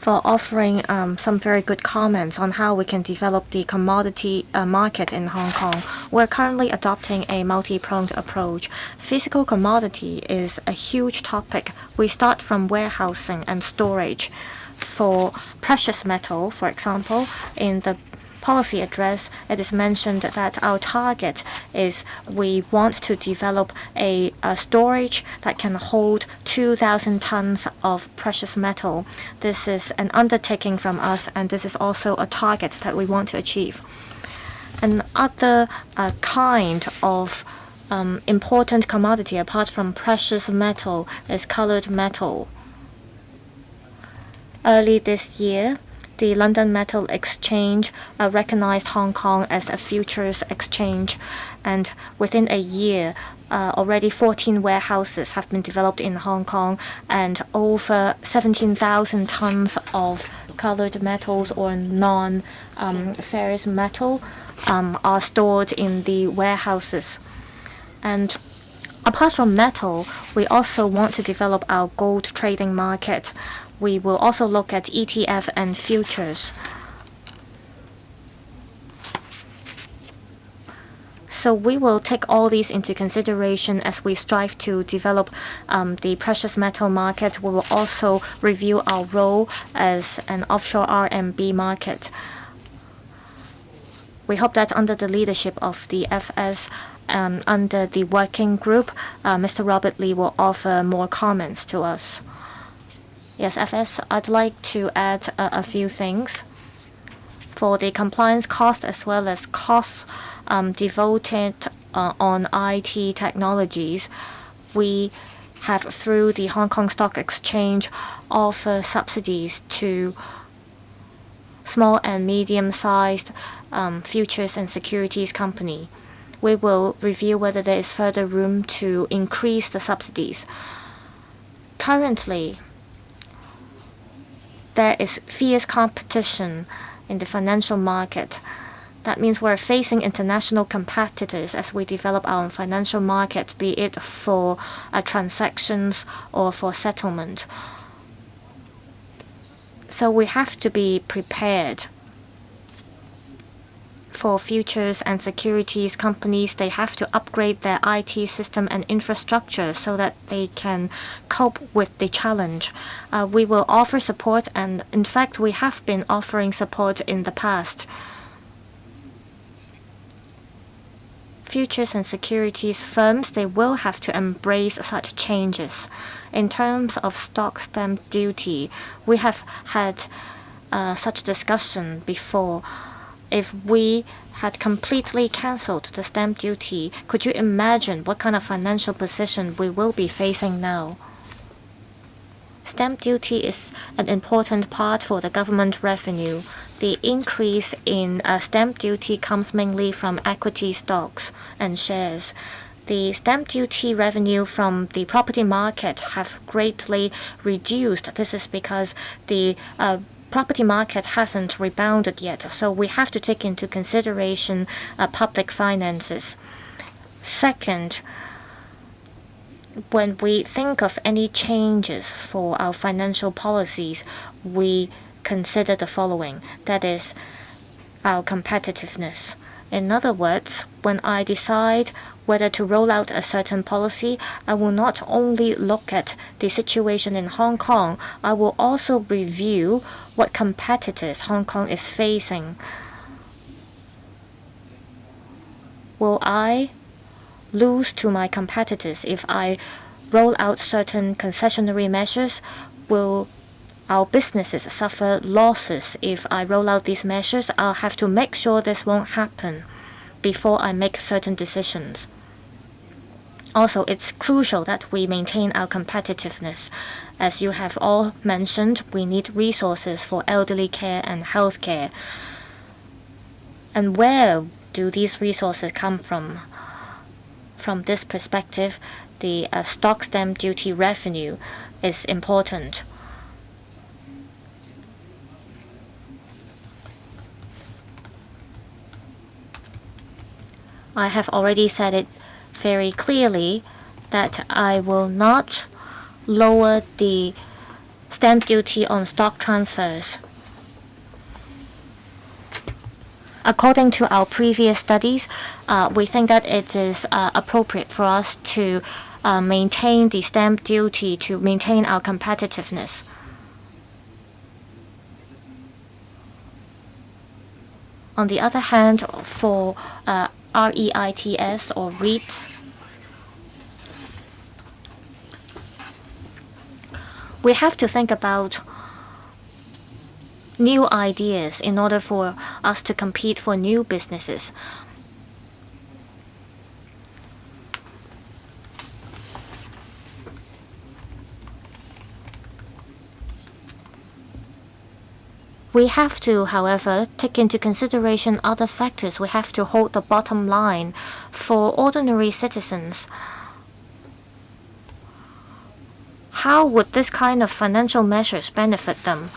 for offering some very good comments on how we can develop the commodity market in Hong Kong. We're currently adopting a multi-pronged approach. Physical commodity is a huge topic. We start from warehousing and storage. For precious metal, for example, in the policy address, it is mentioned that our target is we want to develop a storage that can hold 2,000 tons of precious metal. This is an undertaking from us, and this is also a target that we want to achieve. Another kind of important commodity apart from precious metal is colored metal. Early this year, the London Metal Exchange recognized Hong Kong as a futures exchange, and within a year, already 14 warehouses have been developed in Hong Kong, and over 17,000 tons of colored metals or non-ferrous metal are stored in the warehouses. And apart from metal, we also want to develop our gold trading market. We will also look at ETF and futures. So we will take all these into consideration as we strive to develop the precious metal market. We will also review our role as an offshore RMB market. We hope that under the leadership of the FS, under the working group, Mr. Robert Lee will offer more comments to us. Yes, FS, I'd like to add a few things. For the compliance cost as well as costs devoted on IT technologies, we have, through the Hong Kong Stock Exchange, offer subsidies to small and medium-sized futures and securities company. We will review whether there is further room to increase the subsidies. Currently, there is fierce competition in the financial market. That means we're facing international competitors as we develop our financial market, be it for transactions or for settlement. So we have to be prepared. For futures and securities companies, they have to upgrade their IT system and infrastructure so that they can cope with the challenge. We will offer support, and in fact, we have been offering support in the past. Futures and securities firms, they will have to embrace such changes. In terms of stock stamp duty, we have had such discussion before. If we had completely cancelled the stamp duty, could you imagine what kind of financial position we will be facing now? Stamp duty is an important part for the government revenue. The increase in stamp duty comes mainly from equity stocks and shares. The stamp duty revenue from the property market have greatly reduced. This is because the property market hasn't rebounded yet, so we have to take into consideration public finances. Second, when we think of any changes for our financial policies, we consider the following. That is our competitiveness. In other words, when I decide whether to roll out a certain policy, I will not only look at the situation in Hong Kong, I will also review what competitors Hong Kong is facing. Will I lose to my competitors if I roll out certain concessionary measures? Will our businesses suffer losses if I roll out these measures? I'll have to make sure this won't happen before I make certain decisions. Also, it's crucial that we maintain our competitiveness. As you have all mentioned, we need resources for elderly care and health care. And where do these resources come from? From this perspective, the stock stamp duty revenue is important. I have already said it very clearly that I will not lower the stamp duty on stock transfers. According to our previous studies, we think that it is appropriate for us to maintain the stamp duty to maintain our competitiveness. On the other hand, for REITs or REITs, we have to think about new ideas in order for us to compete for new businesses. We have to, however, take into consideration other factors. We have to hold the bottom line for ordinary citizens. How would this kind of financial measures benefit them?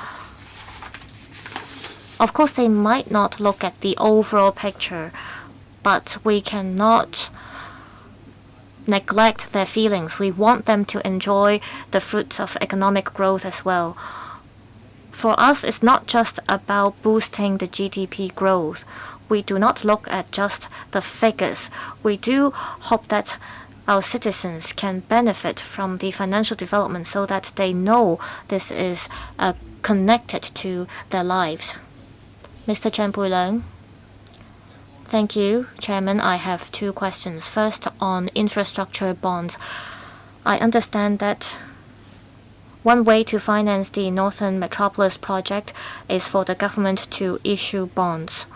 Of course, they might not look at the overall picture, but we cannot neglect their feelings. We want them to enjoy the fruits of economic growth as well. For us, it's not just about boosting the GDP growth. We do not look at just the figures. We do hope that our citizens can benefit from the financial development so that they know this is connected to their lives. Mr. Chen Pui-Leung. Thank you, Chairman. I have two questions. First, on infrastructure bonds. I understand that one way to finance the Northern Metropolis project is for the government to issue bonds.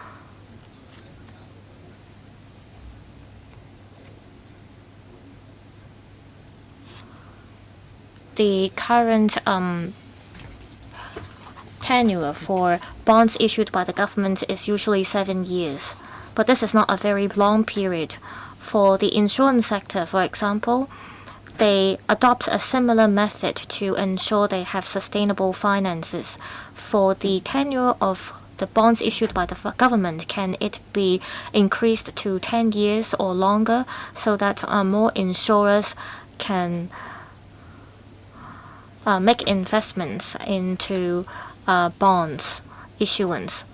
The current tenure for bonds issued by the government is usually 7 years, but this is not a very long period. For the insurance sector, for example, they adopt a similar method to ensure they have sustainable finances. For the tenure of the bonds issued by the government, can it be increased to 10 years or longer so that more insurers can make investments into bonds issuance?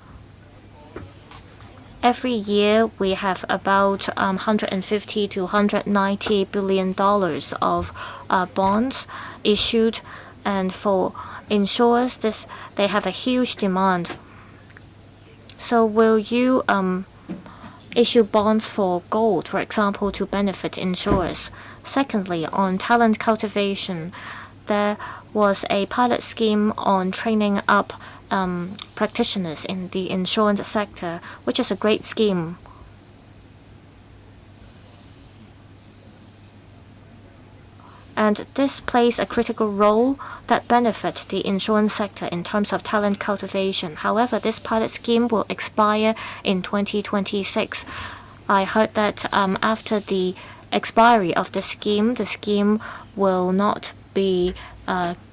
Every year, we have about 150 to 190 billion dollars of bonds issued, and for insurers, they have a huge demand. So, will you issue bonds for gold, for example, to benefit insurers? Secondly, on talent cultivation, there was a pilot scheme on training up practitioners in the insurance sector, which is a great scheme. And this plays a critical role that benefits the insurance sector in terms of talent cultivation. However, this pilot scheme will expire in 2026. I heard that after the expiry of the scheme will not be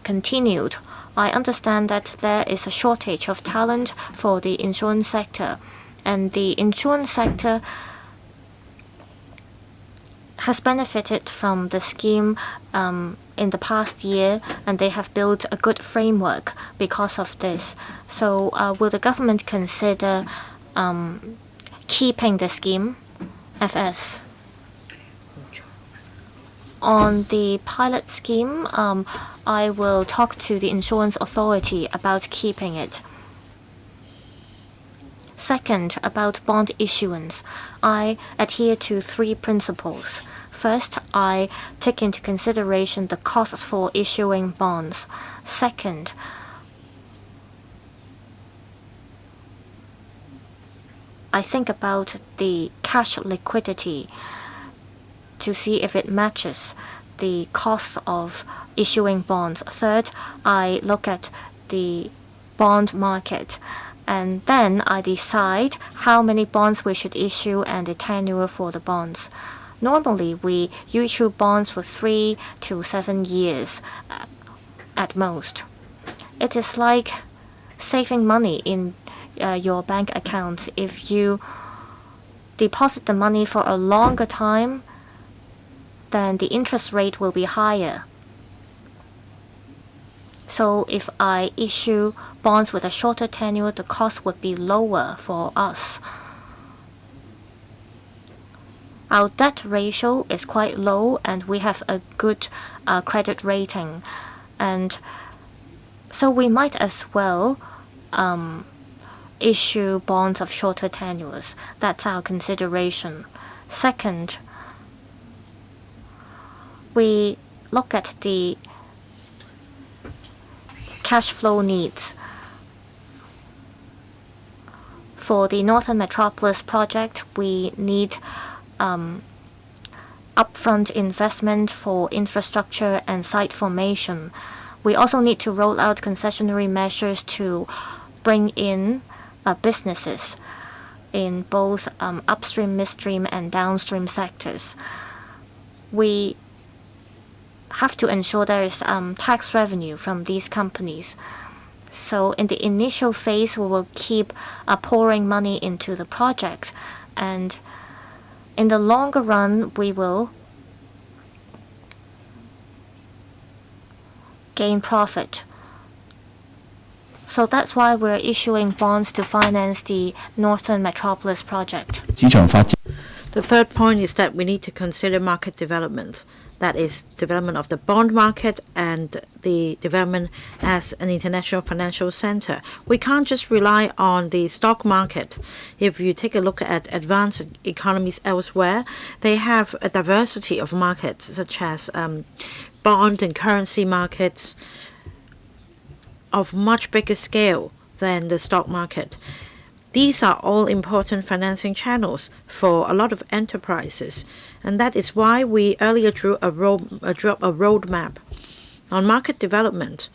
continued. I understand that there is a shortage of talent for the insurance sector, and the insurance sector has benefited from the scheme in the past year, and they have built a good framework because of this. So will the government consider keeping the scheme? FS. On the pilot scheme, I will talk to the insurance authority about keeping it. Second, about bond issuance, I adhere to 3 principles. First, I take into consideration the costs for issuing bonds. Second, I think about the cash liquidity to see if it matches the cost of issuing bonds. Third, I look at the bond market, and then I decide how many bonds we should issue and the tenure for the bonds. Normally, we issue bonds for 3 to 7 years at most. It is like saving money in your bank accounts. If you deposit the money for a longer time, then the interest rate will be higher. So if I issue bonds with a shorter tenure, the cost would be lower for us. Our debt ratio is quite low and we have a good credit rating. And so we might as well issue bonds of shorter tenures. That's our consideration. Second, we look at the cash flow needs. For the Northern Metropolis project, we need upfront investment for infrastructure and site formation. We also need to roll out concessionary measures to bring in businesses in both upstream, midstream, and downstream sectors. We have to ensure there is tax revenue from these companies. So in the initial phase, we will keep pouring money into the project, and in the longer run, we will gain profit. So that's why we're issuing bonds to finance the Northern Metropolis project. The third point is that we need to consider market development. That is, development of the bond market and the development as an international financial center. We can't just rely on the stock market. If you take a look at advanced economies elsewhere, they have a diversity of markets, such as bond and currency markets of much bigger scale than the stock market. These are all important financing channels for a lot of enterprises, and that is why we earlier drew a roadmap on market development.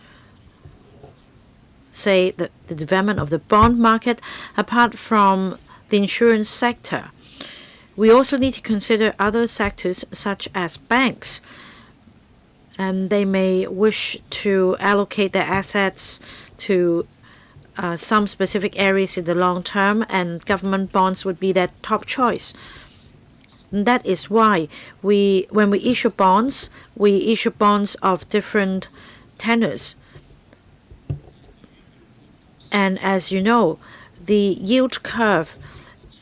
Say the development of the bond market, apart from the insurance sector. We also need to consider other sectors such as banks, and they may wish to allocate their assets to some specific areas in the long term, and government bonds would be their top choice. And that is why when we issue bonds of different tenors. And as you know, the yield curve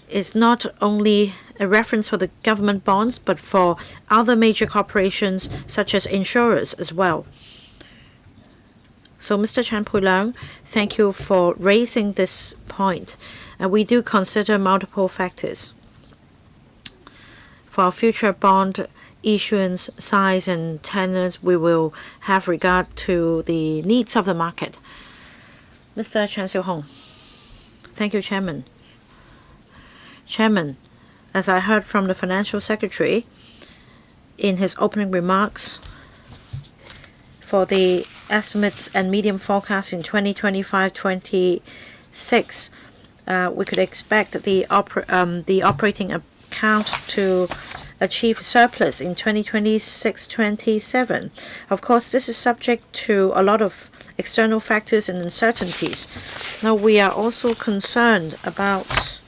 is not only a reference for the government bonds, but for other major corporations such as insurers as well. So, Mr. Chan Pui-leung, thank you for raising this point. We do consider multiple factors for our future bond issuance size and tenors. We will have regard to the needs of the market. Mr. Chan Xiu-hong. Thank you, Chairman. Chairman, as I heard from the Financial Secretary in his opening remarks, for the estimates and medium forecast in 2025-26, we could expect the operating account to achieve surplus in 2026-27. Of course, this is subject to a lot of external factors and uncertainties. Now, we are also concerned about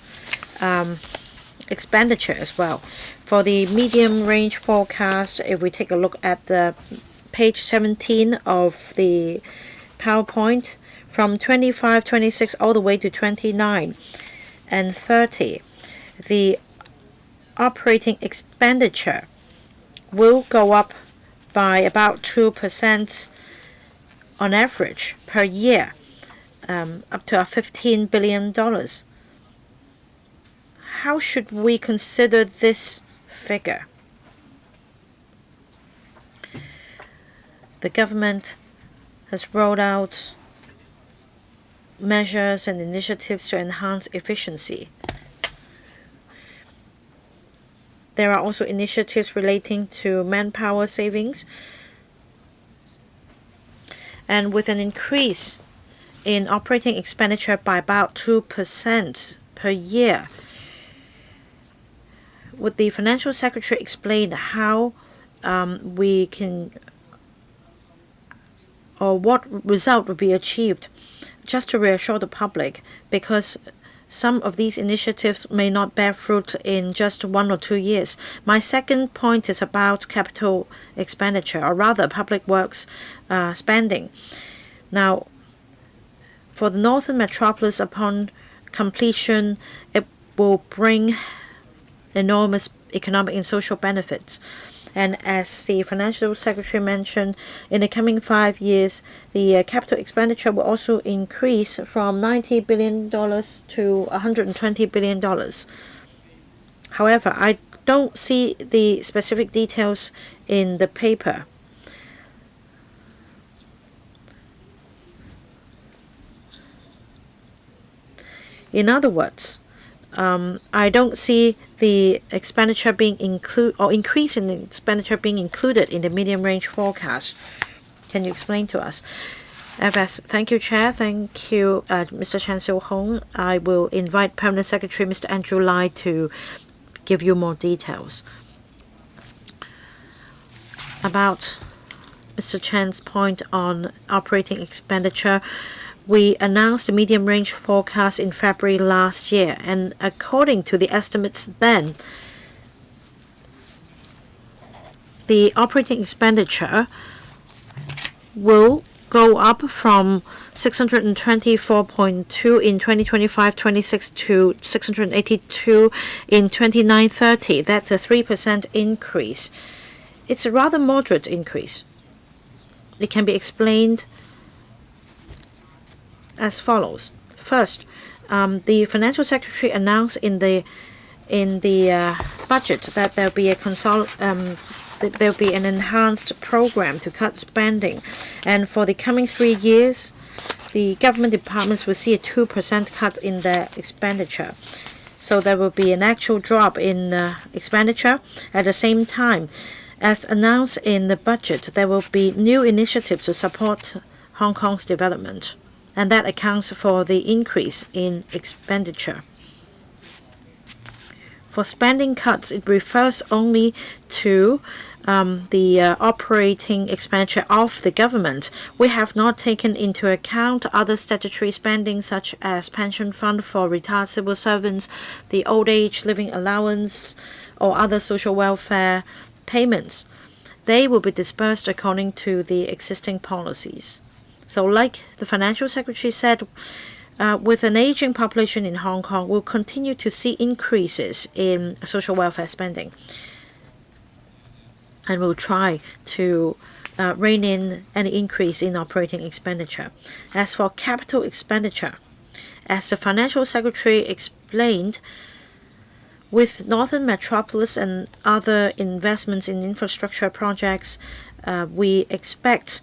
expenditure as well. For the medium range forecast, if we take a look at the page 17 of the PowerPoint, from 25-26 all the way to 29 and 30, the operating expenditure will go up by about 2% on average per year, up to $15 billion. How should we consider this figure? The government has rolled out measures and initiatives to enhance efficiency. There are also initiatives relating to manpower savings. And with an increase in operating expenditure by about 2% per year, would the Financial Secretary explain how we can, or what result would be achieved, just to reassure the public, because some of these initiatives may not bear fruit in just 1 or 2 years. My second point is about capital expenditure, or rather public works spending. Now, for the Northern Metropolis, upon completion, it will bring enormous economic and social benefits. And as the Financial Secretary mentioned, in the coming 5 years, the capital expenditure will also increase from $90 billion to $120 billion. However, I don't see the specific details in the paper. In other words, I don't see the expenditure being increase in the expenditure being included in the medium-range forecast. Can you explain to us? FS, thank you, Chair. Thank you, Mr. Chan Sil-hong. I will invite Permanent Secretary Mr. Andrew Lai to give you more details. About Mr. Chan's point on operating expenditure, we announced the medium-range forecast in February last year, and according to the estimates then, the operating expenditure will go up from 624.2 in 2025-26 to 682 in 29-30. That's a 3% increase. It's a rather moderate increase. It can be explained as follows. First, the Financial Secretary announced in the budget that there'll be an enhanced program to cut spending, and for the coming 3 years, the government departments will see a 2% cut in their expenditure. So there will be an actual drop in expenditure. At the same time, as announced in the budget, there will be new initiatives to support Hong Kong's development, and that accounts for the increase in expenditure. For spending cuts, it refers only to the operating expenditure of the government. We have not taken into account other statutory spending such as pension fund for retired civil servants, the old age living allowance, or other social welfare payments. They will be dispersed according to the existing policies. So like the Financial Secretary said, with an aging population in Hong Kong, we'll continue to see increases in social welfare spending. And we'll try to rein in any increase in operating expenditure. As for capital expenditure, as the Financial Secretary explained, with Northern Metropolis and other investments in infrastructure projects, we expect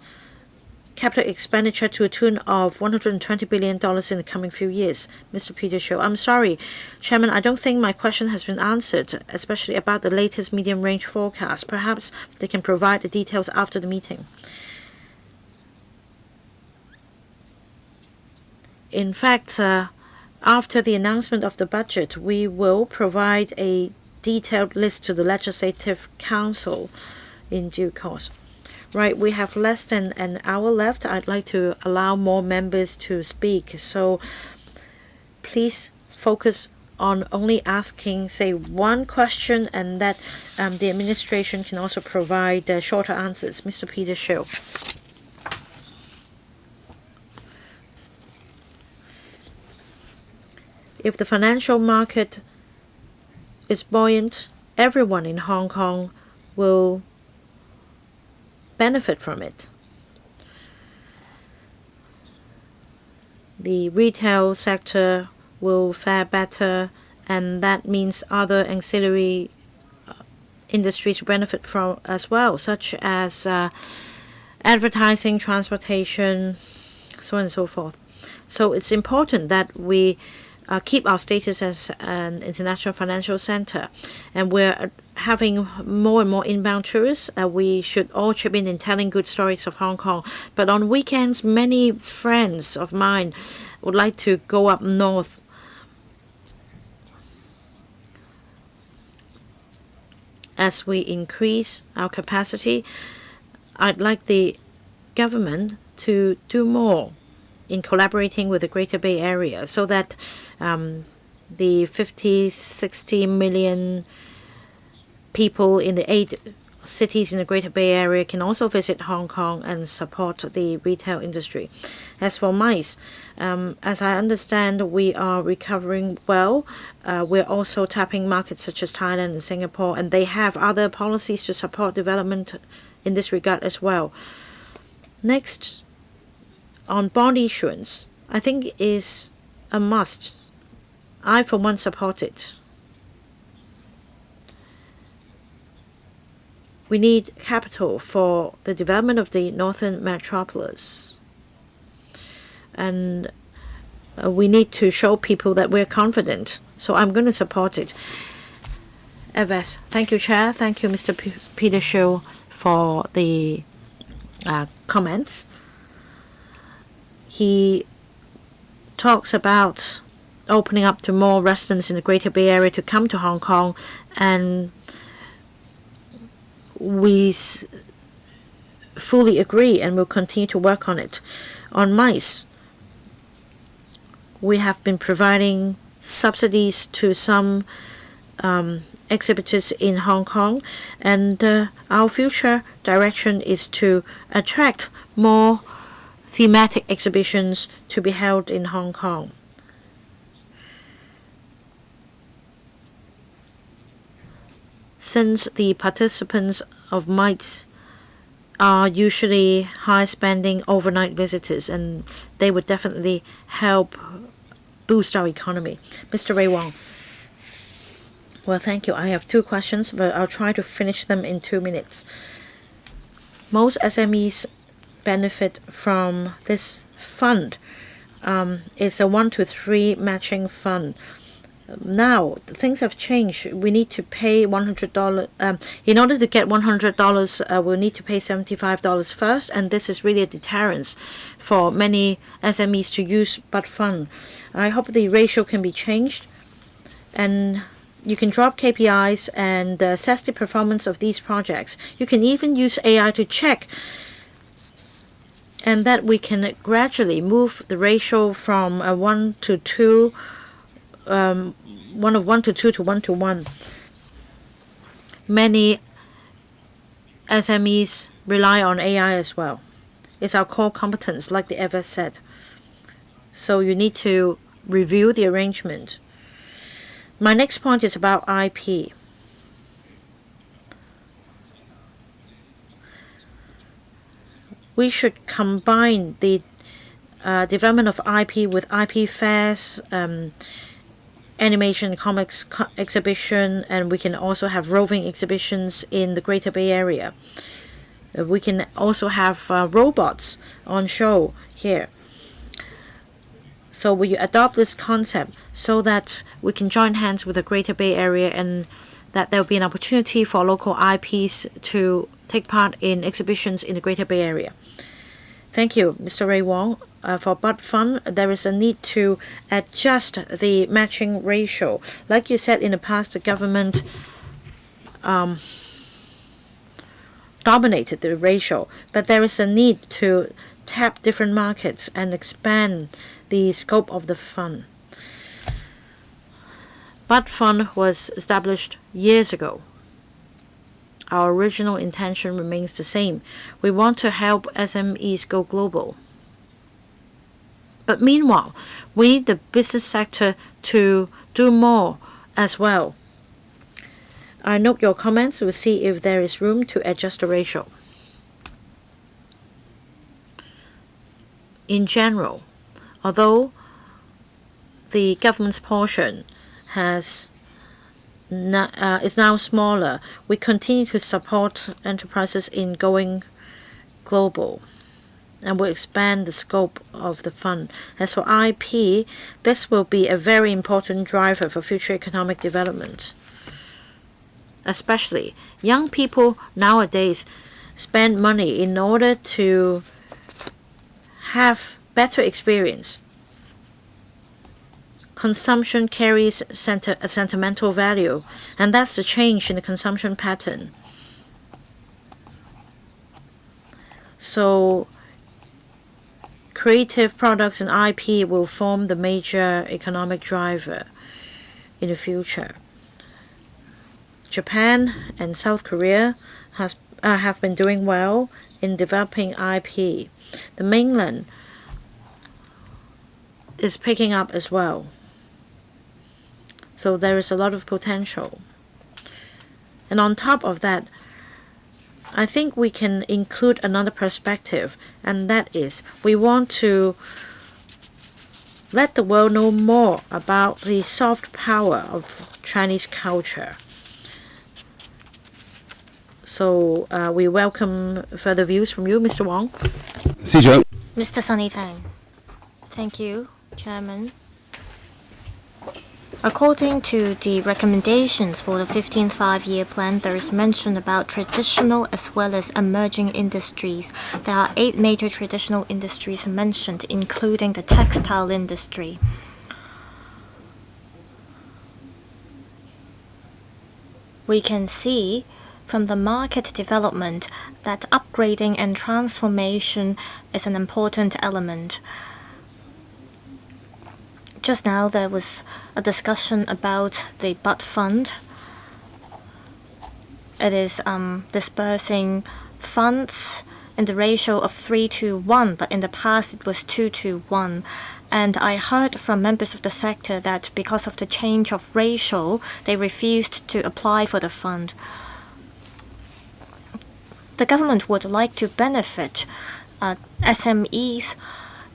capital expenditure to a tune of $120 billion in the coming few years. Mr. Peter Shiu, I'm sorry, Chairman, I don't think my question has been answered, especially about the latest medium-range forecast. Perhaps they can provide the details after the meeting. In fact, after the announcement of the budget, we will provide a detailed list to the Legislative Council in due course. Right, we have less than an hour left. I'd like to allow more members to speak. So please focus on only asking, say, one question, and that the administration can also provide shorter answers. Mr. Peter Shiu. If the financial market is buoyant, everyone in Hong Kong will benefit from it. The retail sector will fare better, and that means other ancillary industries will benefit from as well, such as advertising, transportation, so on and so forth. So it's important that we keep our status as an international financial center, and we're having more and more inbound tourists. We should all chip in telling good stories of Hong Kong. But on weekends, many friends of mine would like to go up north. As we increase our capacity, I'd like the government to do more in collaborating with the Greater Bay Area so that the 50-60 million people in the 8 cities in the Greater Bay Area can also visit Hong Kong and support the retail industry. As for MICE, as I understand, we are recovering well. We're also tapping markets such as Thailand and Singapore, and they have other policies to support development in this regard as well. Next, on bond issuance, I think is a must. I, for one, support it. We need capital for the development of the northern metropolis. And we need to show people that we're confident. So I'm going to support it. FS. Thank you, Chair. Thank you, Mr. Peter Shiu, for the comments. He talks about opening up to more residents in the Greater Bay Area to come to Hong Kong, and we fully agree and will continue to work on it. On MICE, we have been providing subsidies to some exhibitors in Hong Kong, and our future direction is to attract more thematic exhibitions to be held in Hong Kong. Since the participants of MICE are usually high-spending overnight visitors, and they would definitely help boost our economy. Mr. Ray Wong. Well, thank you. I have two questions, but I'll try to finish them in 2 minutes. Most SMEs benefit from this fund. It's a 1-to-3 matching fund. Now things have changed. We need to pay $100. In order to get $100, we'll need to pay $75 first, and this is really a deterrence for many SMEs to use Bud Fund. I hope the ratio can be changed, and you can drop KPIs and assess the performance of these projects. You can even use AI to check, and that we can gradually move the ratio from a 1-to-2. 1-to-2 to 1-to-1. Many SMEs rely on AI as well. It's our core competence, like the FS said. So you need to review the arrangement. My next point is about IP. We should combine the development of IP with IP fairs, animation comics exhibition, and we can also have roving exhibitions in the Greater Bay Area. We can also have robots on show here. So we adopt this concept so that we can join hands with the Greater Bay Area, and that there will be an opportunity for local IPs to take part in exhibitions in the Greater Bay Area. Thank you, Mr. Ray Wong. For Bud Fund, there is a need to adjust the matching ratio. Like you said in the past, the government dominated the ratio, but there is a need to tap different markets and expand the scope of the fund. Bud Fund was established years ago. Our original intention remains the same. We want to help SMEs go global. But meanwhile, we need the business sector to do more as well. I note your comments. We'll see if there is room to adjust the ratio. In general, although the government's portion is now smaller, we continue to support enterprises in going global, and will expand the scope of the fund. As for IP, this will be a very important driver for future economic development. Especially young people nowadays spend money in order to have better experience. Consumption carries a sentimental value, and that's the change in the consumption pattern. So creative products and IP will form the major economic driver in the future. Japan and South Korea have been doing well in developing IP. The mainland is picking up as well. So there is a lot of potential. And on top of that, I think we can include another perspective, and that is we want to let the world know more about the soft power of Chinese culture. So we welcome further views from you, Mr. Wong. 司長， Mr. Sunny Tang. Thank you, Chairman. According to the recommendations for the 15th Five-Year Plan, there is mention about traditional as well as emerging industries. There are 8 major traditional industries mentioned, including the textile industry. We can see from the market development that upgrading and transformation is an important element. Just now there was a discussion about the BUD fund. It is dispersing funds in the ratio of 3-to-1, but in the past it was 2-to-1. And I heard from members of the sector that because of the change of ratio, they refused to apply for the fund. The government would like to benefit SMEs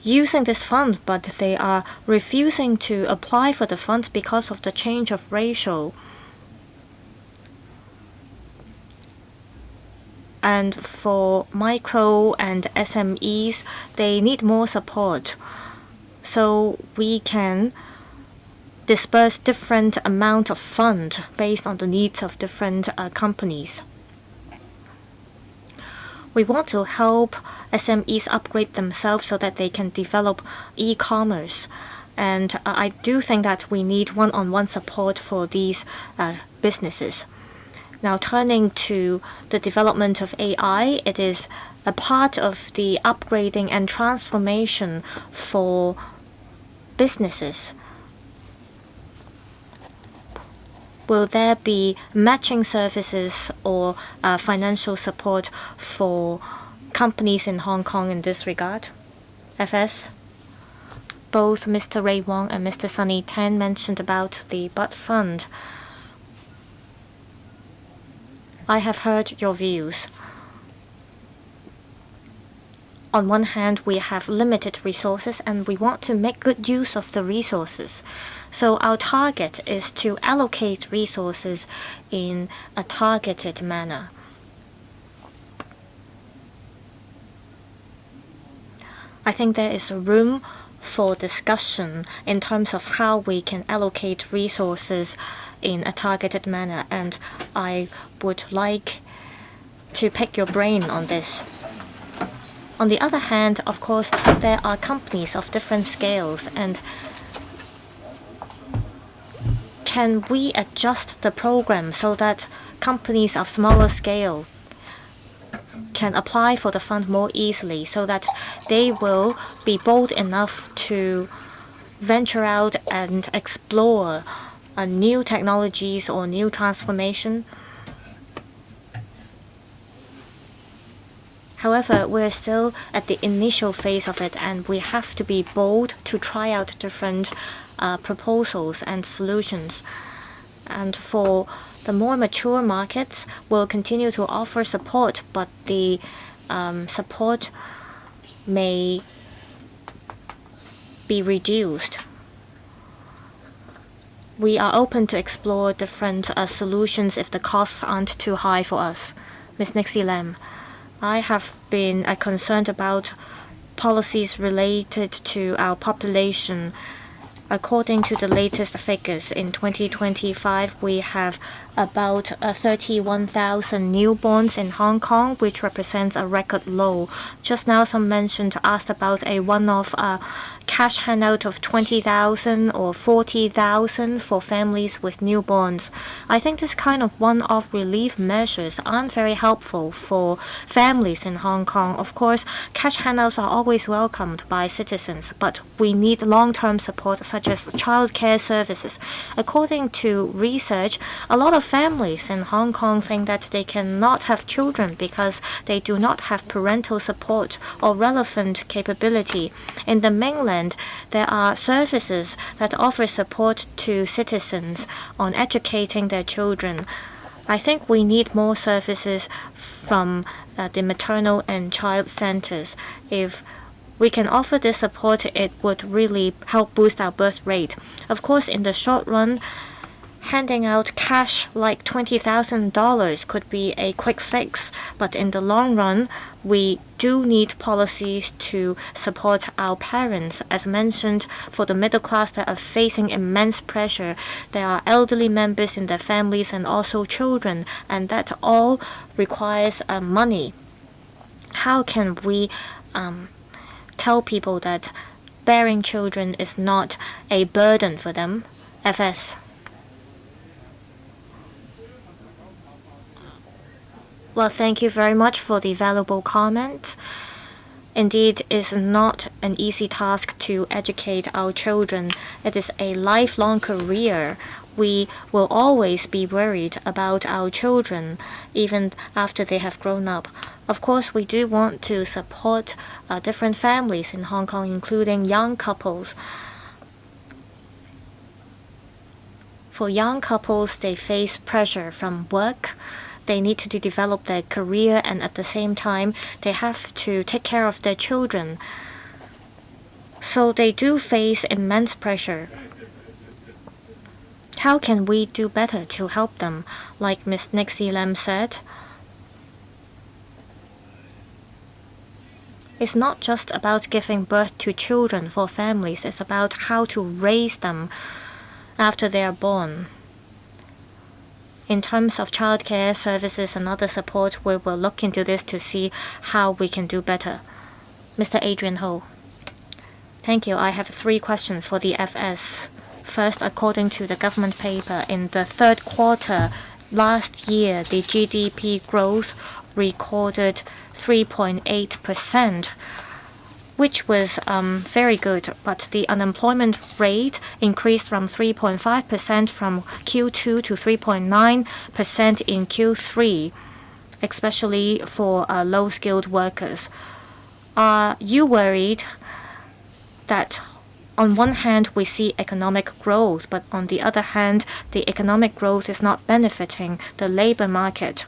using this fund, but they are refusing to apply for the funds because of the change of ratio. And for micro and SMEs, they need more support. So we can disperse different amount of fund based on the needs of different companies. We want to help SMEs upgrade themselves so that they can develop e-commerce. And I do think that we need one-on-one support for these businesses. Now, turning to the development of AI, it is a part of the upgrading and transformation for businesses. Will there be matching services or financial support for companies in Hong Kong in this regard? FS? Both Mr. Ray Wong and Mr. Sunny Tang mentioned about the BUD fund. I have heard your views. On one hand, we have limited resources and we want to make good use of the resources. So our target is to allocate resources in a targeted manner. I think there is room for discussion in terms of how we can allocate resources in a targeted manner, and I would like to pick your brain on this. On the other hand, of course, there are companies of different scales, and can we adjust the program so that companies of smaller scale can apply for the fund more easily so that they will be bold enough to venture out and explore new technologies or new transformation? However, we're still at the initial phase of it, and we have to be bold to try out different proposals and solutions. And for the more mature markets, we'll continue to offer support, but the support may be reduced. We are open to explore different solutions if the costs aren't too high for us. Ms. Nixie Lam, I have been concerned about policies related to our population. According to the latest figures, in 2025, we have about 31,000 newborns in Hong Kong, which represents a record low. Just now, some asked about a one-off cash handout of 20,000 or 40,000 for families with newborns. I think this kind of one-off relief measures aren't very helpful for families in Hong Kong. Of course, cash handouts are always welcomed by citizens, but we need long-term support such as childcare services. According to research, a lot of families in Hong Kong think that they cannot have children because they do not have parental support or relevant capability. In the mainland, there are services that offer support to citizens on educating their children. I think we need more services from the maternal and child centers. If we can offer this support, it would really help boost our birth rate. Of course, in the short run, handing out cash like $20,000 could be a quick fix, but in the long run, we do need policies to support our parents. As mentioned, for the middle class that are facing immense pressure, there are elderly members in their families and also children, and that all requires money. How can we tell people that bearing children is not a burden for them? FS. Well, thank you very much for the valuable comment. Indeed, it is not an easy task to educate our children. It is a lifelong career. We will always be worried about our children, even after they have grown up. Of course, we do want to support different families in Hong Kong, including young couples. For young couples, they face pressure from work. They need to develop their career, and at the same time, they have to take care of their children. So they do face immense pressure. How can we do better to help them? Like Ms. Nixie Lam said, it's not just about giving birth to children for families. It's about how to raise them after they are born. In terms of childcare services and other support, we will look into this to see how we can do better. Mr. Adrian Ho. Thank you. I have 3 questions for the FS. First, according to the government paper, in the third quarter last year, the GDP growth recorded 3.8%, which was very good, but the unemployment rate increased from 3.5% from Q2 to 3.9% in Q3, especially for low-skilled workers. Are you worried that on one hand we see economic growth, but on the other hand the economic growth is not benefiting the labor market?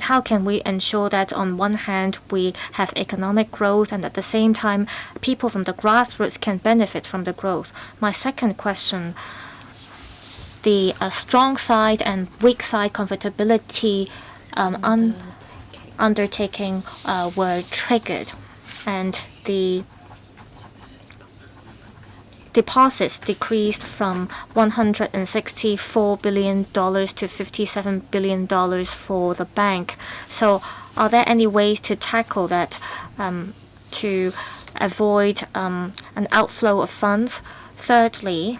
How can we ensure that on one hand we have economic growth and at the same time people from the grassroots can benefit from the growth? My second question, the strong side and weak side comfortability undertaking were triggered, and the deposits decreased from $164 billion to $57 billion for the bank. So are there any ways to tackle that to avoid an outflow of funds? Thirdly,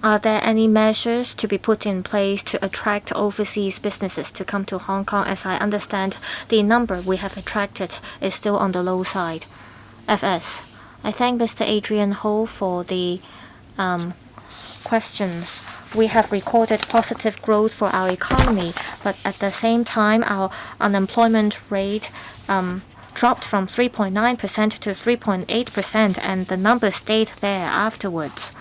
are there any measures to be put in place to attract overseas businesses to come to Hong Kong? As I understand, the number we have attracted is still on the low side. FS. I thank Mr. Adrian Ho for the questions. We have recorded positive growth for our economy, but at the same time, our unemployment rate dropped from 3.9% to 3.8%, and the number stayed there afterwards.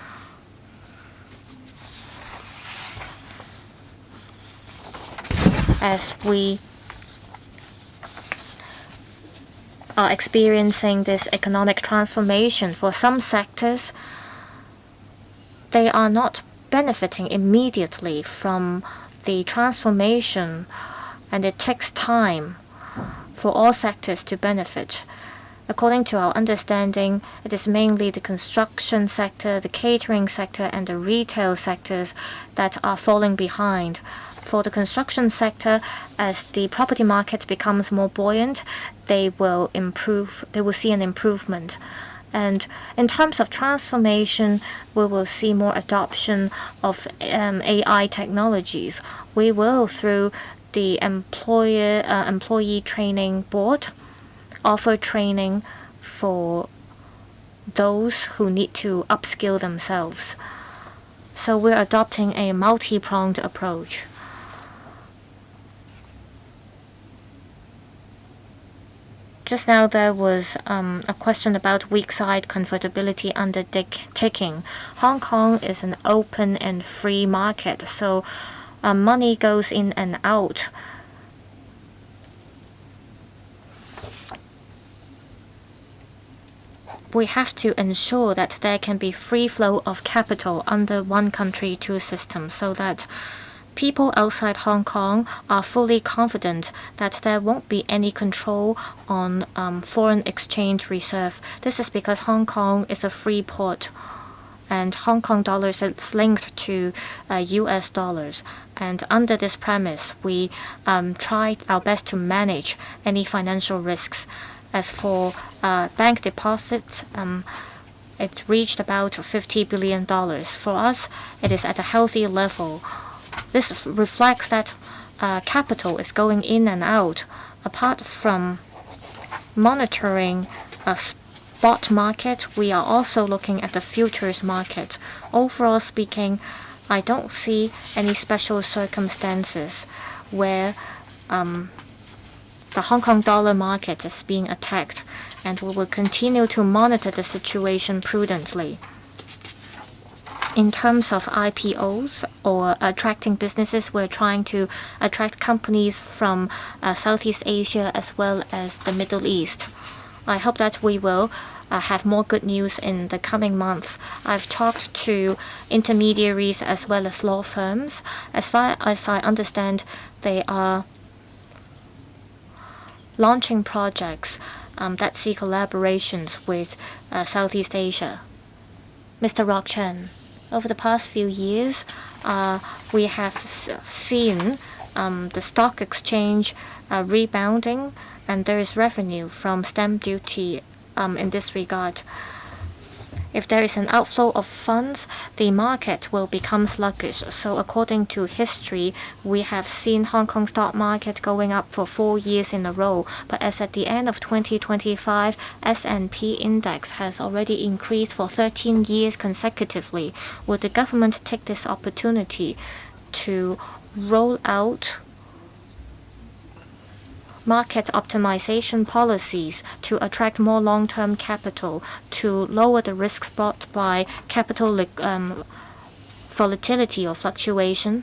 As we are experiencing this economic transformation, for some sectors, they are not benefiting immediately from the transformation, and it takes time for all sectors to benefit. According to our understanding, it is mainly the construction sector, the catering sector, and the retail sectors that are falling behind. For the construction sector, as the property market becomes more buoyant, they will see an improvement. And in terms of transformation, we will see more adoption of AI technologies. We will, through the employee training board, offer training for those who need to upskill themselves. So we're adopting a multi-pronged approach. Just now there was a question about weak side convertibility under ticking. Hong Kong is an open and free market, so money goes in and out. We have to ensure that there can be free flow of capital under one country, two systems, so that people outside Hong Kong are fully confident that there won't be any control on foreign exchange reserve. This is because Hong Kong is a free port, and Hong Kong dollars is linked to US dollars. And under this premise, we tried our best to manage any financial risks. As for bank deposits, it reached about $50 billion. For us, it is at a healthy level. This reflects that capital is going in and out. Apart from monitoring a spot market, we are also looking at the futures market. Overall speaking, I don't see any special circumstances where the Hong Kong dollar market is being attacked, and we will continue to monitor the situation prudently. In terms of IPOs or attracting businesses, we're trying to attract companies from Southeast Asia as well as the Middle East. I hope that we will have more good news in the coming months. I've talked to intermediaries as well as law firms. As far as I understand, they are launching projects that see collaborations with Southeast Asia. Mr. Rock Chen, over the past few years, we have seen the stock exchange rebounding, and there is revenue from stamp duty in this regard. If there is an outflow of funds, the market will become sluggish. So according to history, we have seen Hong Kong stock market going up for 4 years in a row. But as at the end of 2025, S&P index has already increased for 13 years consecutively. Would the government take this opportunity to roll out market optimization policies to attract more long-term capital, to lower the risk brought by capital volatility or fluctuation?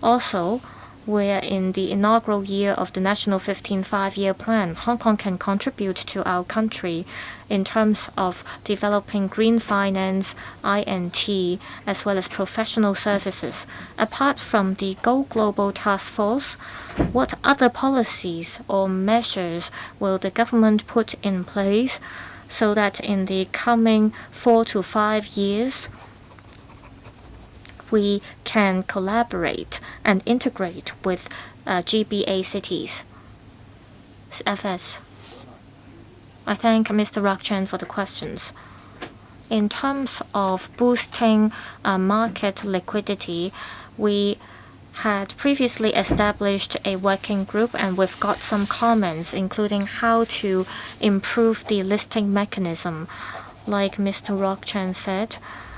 Also, we're in the inaugural year of the National 15 Five-Year Plan. Hong Kong can contribute to our country in terms of developing green finance, I&T, as well as professional services. Apart from the Go Global Task Force, what other policies or measures will the government put in place so that in the coming 4 to 5 years, we can collaborate and integrate with GBA cities? FS. I thank Mr. Rock Chen for the questions. In terms of boosting market liquidity, we had previously established a working group, and we've got some comments, including how to improve the listing mechanism. Like Mr. Rock Chen said,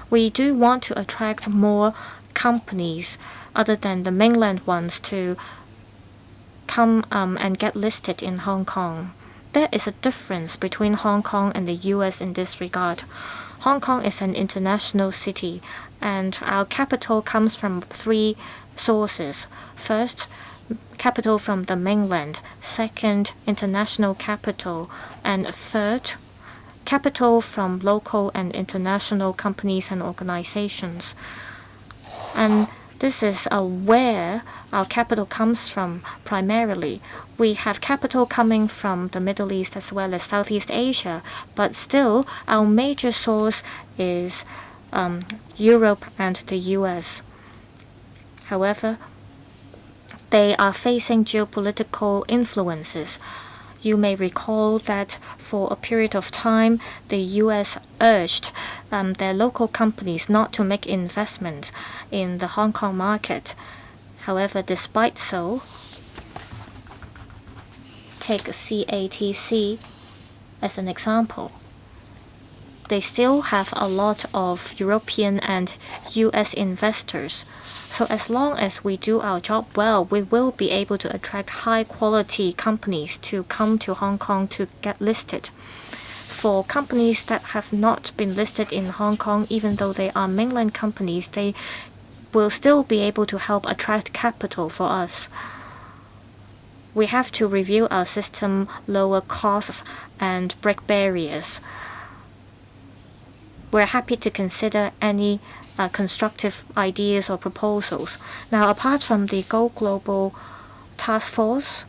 we do want to attract more companies other than the mainland ones to come and get listed in Hong Kong. There is a difference between Hong Kong and the US in this regard. Hong Kong is an international city, and our capital comes from 3 sources. First, capital from the mainland. Second, international capital. And third, capital from local and international companies and organizations. And this is where our capital comes from primarily. We have capital coming from the Middle East as well as Southeast Asia, but still our major source is Europe and the US. However, they are facing geopolitical influences. You may recall that for a period of time, the U.S. urged their local companies not to make investments in the Hong Kong market. However, despite so, take CATC as an example. They still have a lot of European and US investors. So as long as we do our job well, we will be able to attract high quality companies to come to Hong Kong to get listed. For companies that have not been listed in Hong Kong, even though they are mainland companies, they will still be able to help attract capital for us. We have to review our system, lower costs, and break barriers. We're happy to consider any constructive ideas or proposals. Now, apart from the Go Global Task Force,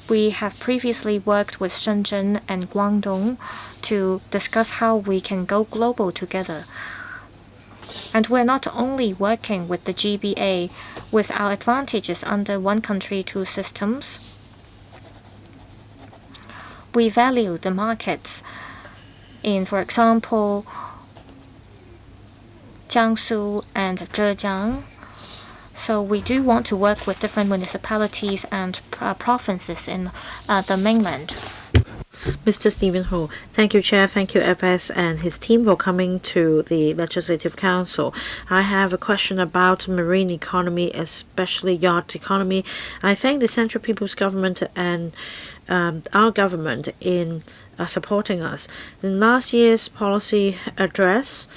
we have previously worked with Shenzhen and Guangdong to discuss how we can go global together. And we're not only working with the GBA with our advantages under one country, two systems. We value the markets in, for example, Jiangsu and Zhejiang. So we do want to work with different municipalities and provinces in the mainland. Mr. Stephen Ho, thank you, Chair. Thank you, FS and his team for coming to the Legislative Council. I have a question about marine economy, especially yacht economy. I thank the Central People's Government and our government in supporting us. In last year's policy address,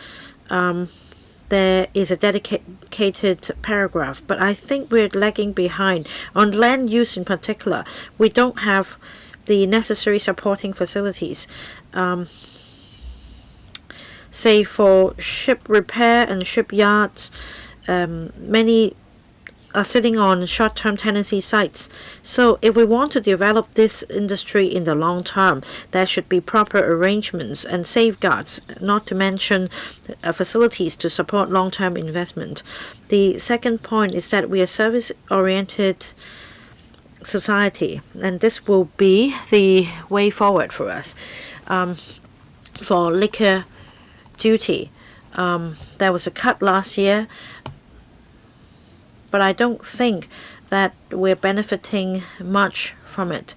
there is a dedicated paragraph, but I think we're lagging behind. On land use in particular, we don't have the necessary supporting facilities. Say for ship repair and shipyards, many are sitting on short-term tenancy sites. So if we want to develop this industry in the long term, there should be proper arrangements and safeguards, not to mention facilities to support long-term investment. The second point is that we are service-oriented society, and this will be the way forward for us. For liquor duty, there was a cut last year, but I don't think that we're benefiting much from it.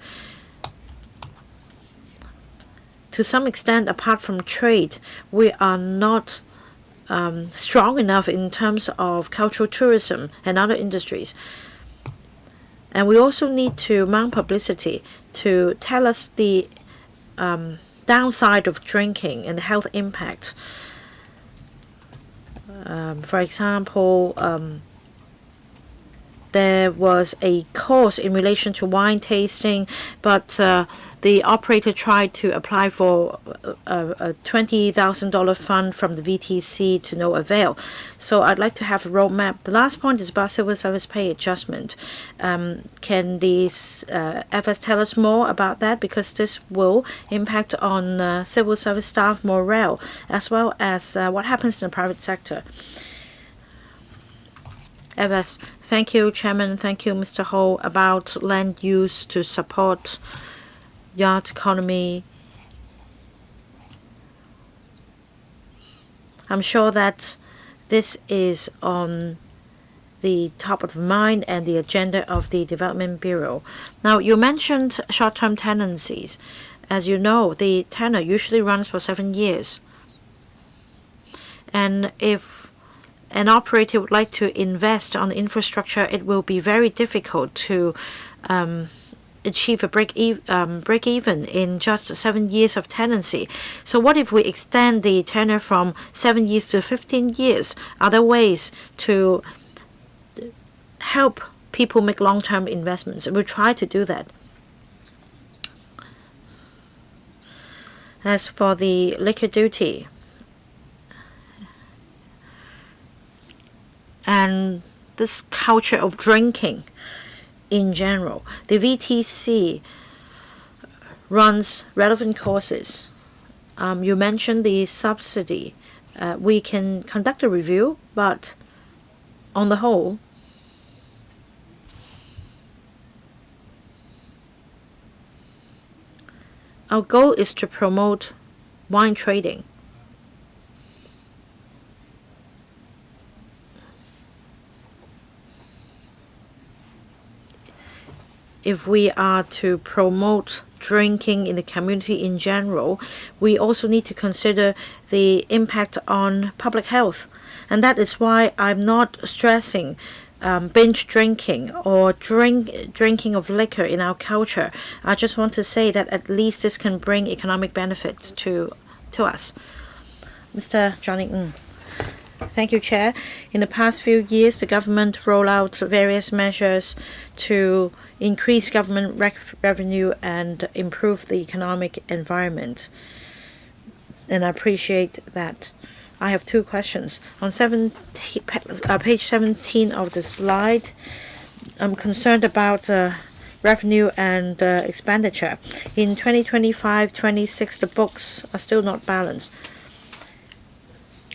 To some extent, apart from trade, we are not strong enough in terms of cultural tourism and other industries. And we also need to mount publicity to tell us the downside of drinking and the health impact. For example, there was a course in relation to wine tasting, but the operator tried to apply for a $20,000 fund from the VTC to no avail. So I'd like to have a roadmap. The last point is about civil service pay adjustment. Can these FS tell us more about that? Because this will impact on civil service staff morale, as well as what happens in the private sector. FS, thank you, Chairman. Thank you, Mr. Ho, about land use to support yacht economy. I'm sure that this is on the top of mind and the agenda of the Development Bureau. Now, you mentioned short-term tenancies. As you know, the tenure usually runs for 7 years. And if an operator would like to invest on the infrastructure, it will be very difficult to achieve a break even in just 7 years of tenancy. So what if we extend the tenure from 7 years to 15 years? Are there ways to help people make long-term investments? We'll try to do that. As for the liquor duty, and this culture of drinking in general, the VTC runs relevant courses. You mentioned the subsidy. We can conduct a review, but on the whole, Our goal is to promote wine trading. If we are to promote drinking in the community in general, we also need to consider the impact on public health. And that is why I'm not stressing binge drinking or drinking of liquor in our culture. I just want to say that at least this can bring economic benefits to us. Mr. Johnny Ng. Thank you, Chair. In the past few years, the government rolled out various measures to increase government revenue and improve the economic environment. And I appreciate that. I have two questions. On page 17 of the slide, I'm concerned about revenue and expenditure. In 2025-26, the books are still not balanced.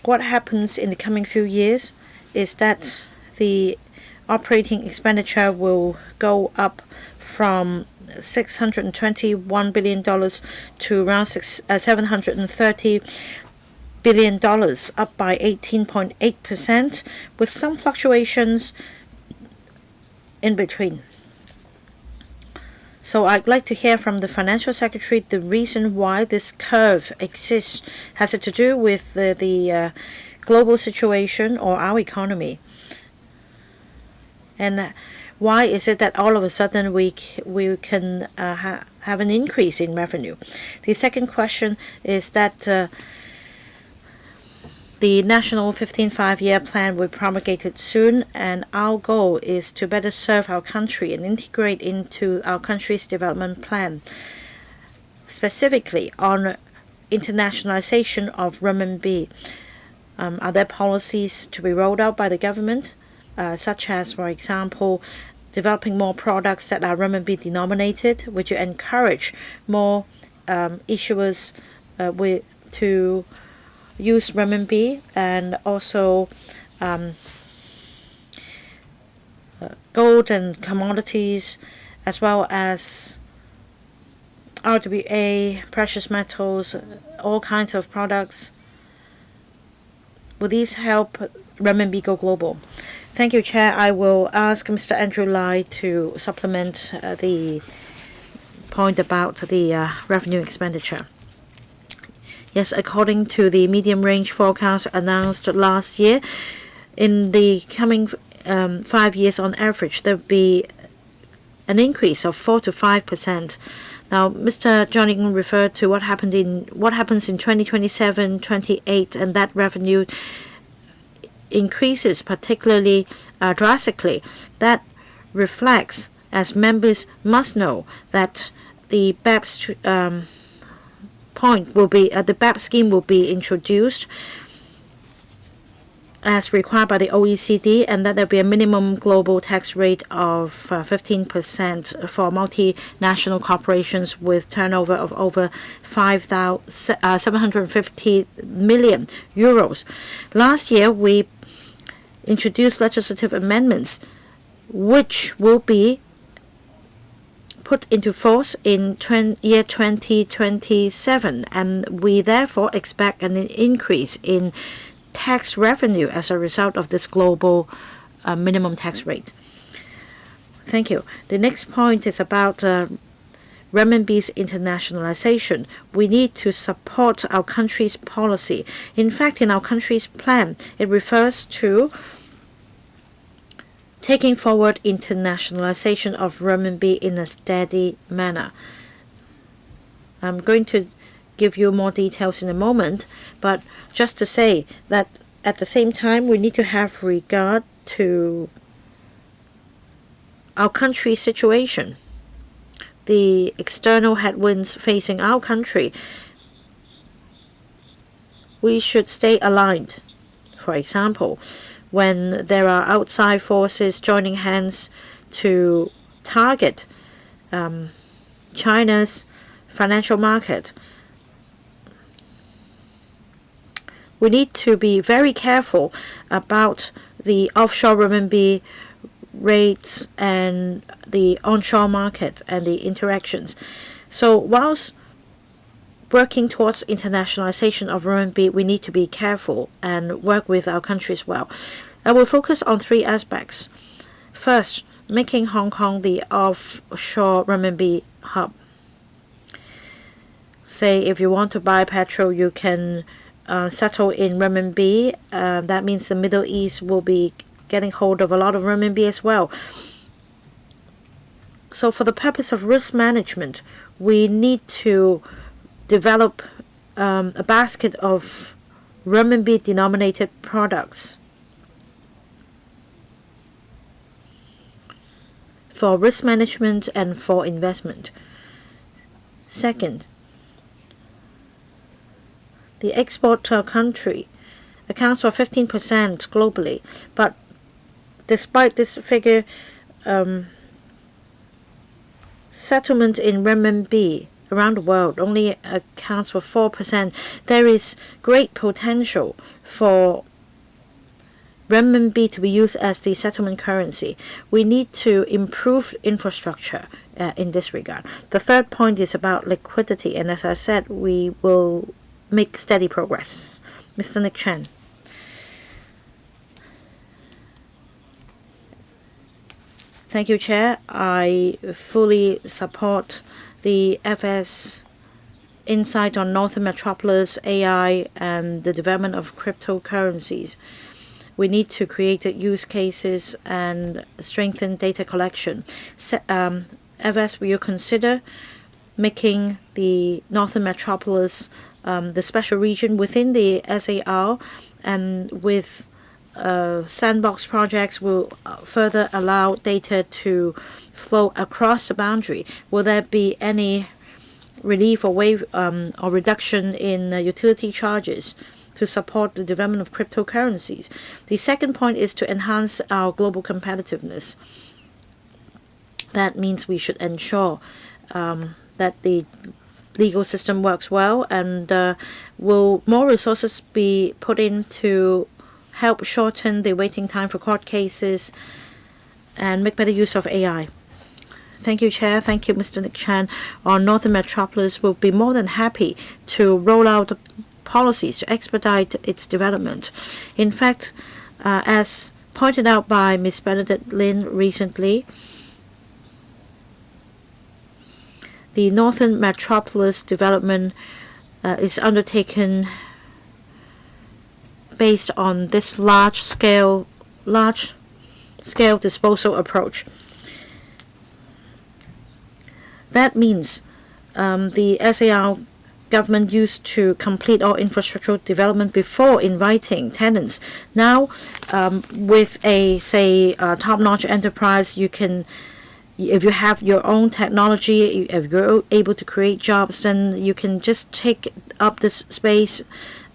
What happens in the coming few years is that the operating expenditure will go up from $621 billion to around $730 billion, up by 18.8%, with some fluctuations in between. So I'd like to hear from the Financial Secretary the reason why this curve exists. Has it to do with the global situation or our economy? And why is it that all of a sudden we can have an increase in revenue? The second question is that the National 15 Five-Year Plan will be promulgated soon, and our goal is to better serve our country and integrate into our country's development plan. Specifically on internationalization of renminbi, are there policies to be rolled out by the government, such as, for example, developing more products that are renminbi denominated? Would you encourage more issuers to use renminbi, and also gold and commodities, as well as RWA, precious metals, all kinds of products? Will these help renminbi go global? Thank you, Chair. I will ask Mr. Andrew Lai to supplement the point about the revenue expenditure. Yes, according to the medium-range forecast announced last year, in the coming 5 years on average, there will be an increase of 4 to 5%. Now, Mr. Johnny Ng referred to what happens in 2027, 28, and that revenue increases particularly drastically. That reflects, as members must know, that the BEPS the BEPS scheme will be introduced as required by the OECD, and that there will be a minimum global tax rate of 15% for multinational corporations with turnover of over 750 million euros. Last year, we introduced legislative amendments which will be put into force in year 2027, and we therefore expect an increase in tax revenue as a result of this global minimum tax rate. Thank you. The next point is about renminbi's internationalization. We need to support our country's policy. In fact, in our country's plan, it refers to taking forward internationalization of renminbi in a steady manner. I'm going to give you more details in a moment, but just to say that at the same time we need to have regard to our country's situation, the external headwinds facing our country. We should stay aligned. For example, when there are outside forces joining hands to target China's financial market, we need to be very careful about the offshore renminbi rates and the onshore market and the interactions. So whilst working towards internationalization of renminbi, we need to be careful and work with our countries well. I will focus on 3 aspects. First, making Hong Kong the offshore renminbi hub. Say if you want to buy petrol, you can settle in renminbi. That means the Middle East will be getting hold of a lot of renminbi as well. So for the purpose of risk management, we need to develop a basket of renminbi-denominated products for risk management and for investment. Second, the export to our country accounts for 15% globally, but despite this figure, settlement in renminbi around the world only accounts for 4%. There is great potential for renminbi to be used as the settlement currency. We need to improve infrastructure in this regard. The third point is about liquidity, and as I said, we will make steady progress. Mr. Nick Chan. Thank you, Chair. I fully support the FS insight on Northern Metropolis, AI, and the development of cryptocurrencies. We need to create use cases and strengthen data collection. FS, will you consider making the Northern Metropolis the special region within the SAR, and with sandbox projects will further allow data to flow across the boundary? Will there be any relief or or reduction in utility charges to support the development of cryptocurrencies? The second point is to enhance our global competitiveness. That means we should ensure that the legal system works well, and will more resources be put in to help shorten the waiting time for court cases and make better use of AI? Thank you, Chair. Thank you, Mr. Nick Chan. Our Northern Metropolis will be more than happy to roll out policies to expedite its development. In fact, as pointed out by Ms. Benedict Lin recently, the Northern Metropolis development is undertaken based on this large-scale disposal approach. That means the SAR government used to complete all infrastructural development before inviting tenants. Now, with a top-notch enterprise, you can, if you have your own technology, if you're able to create jobs, then you can just take up this space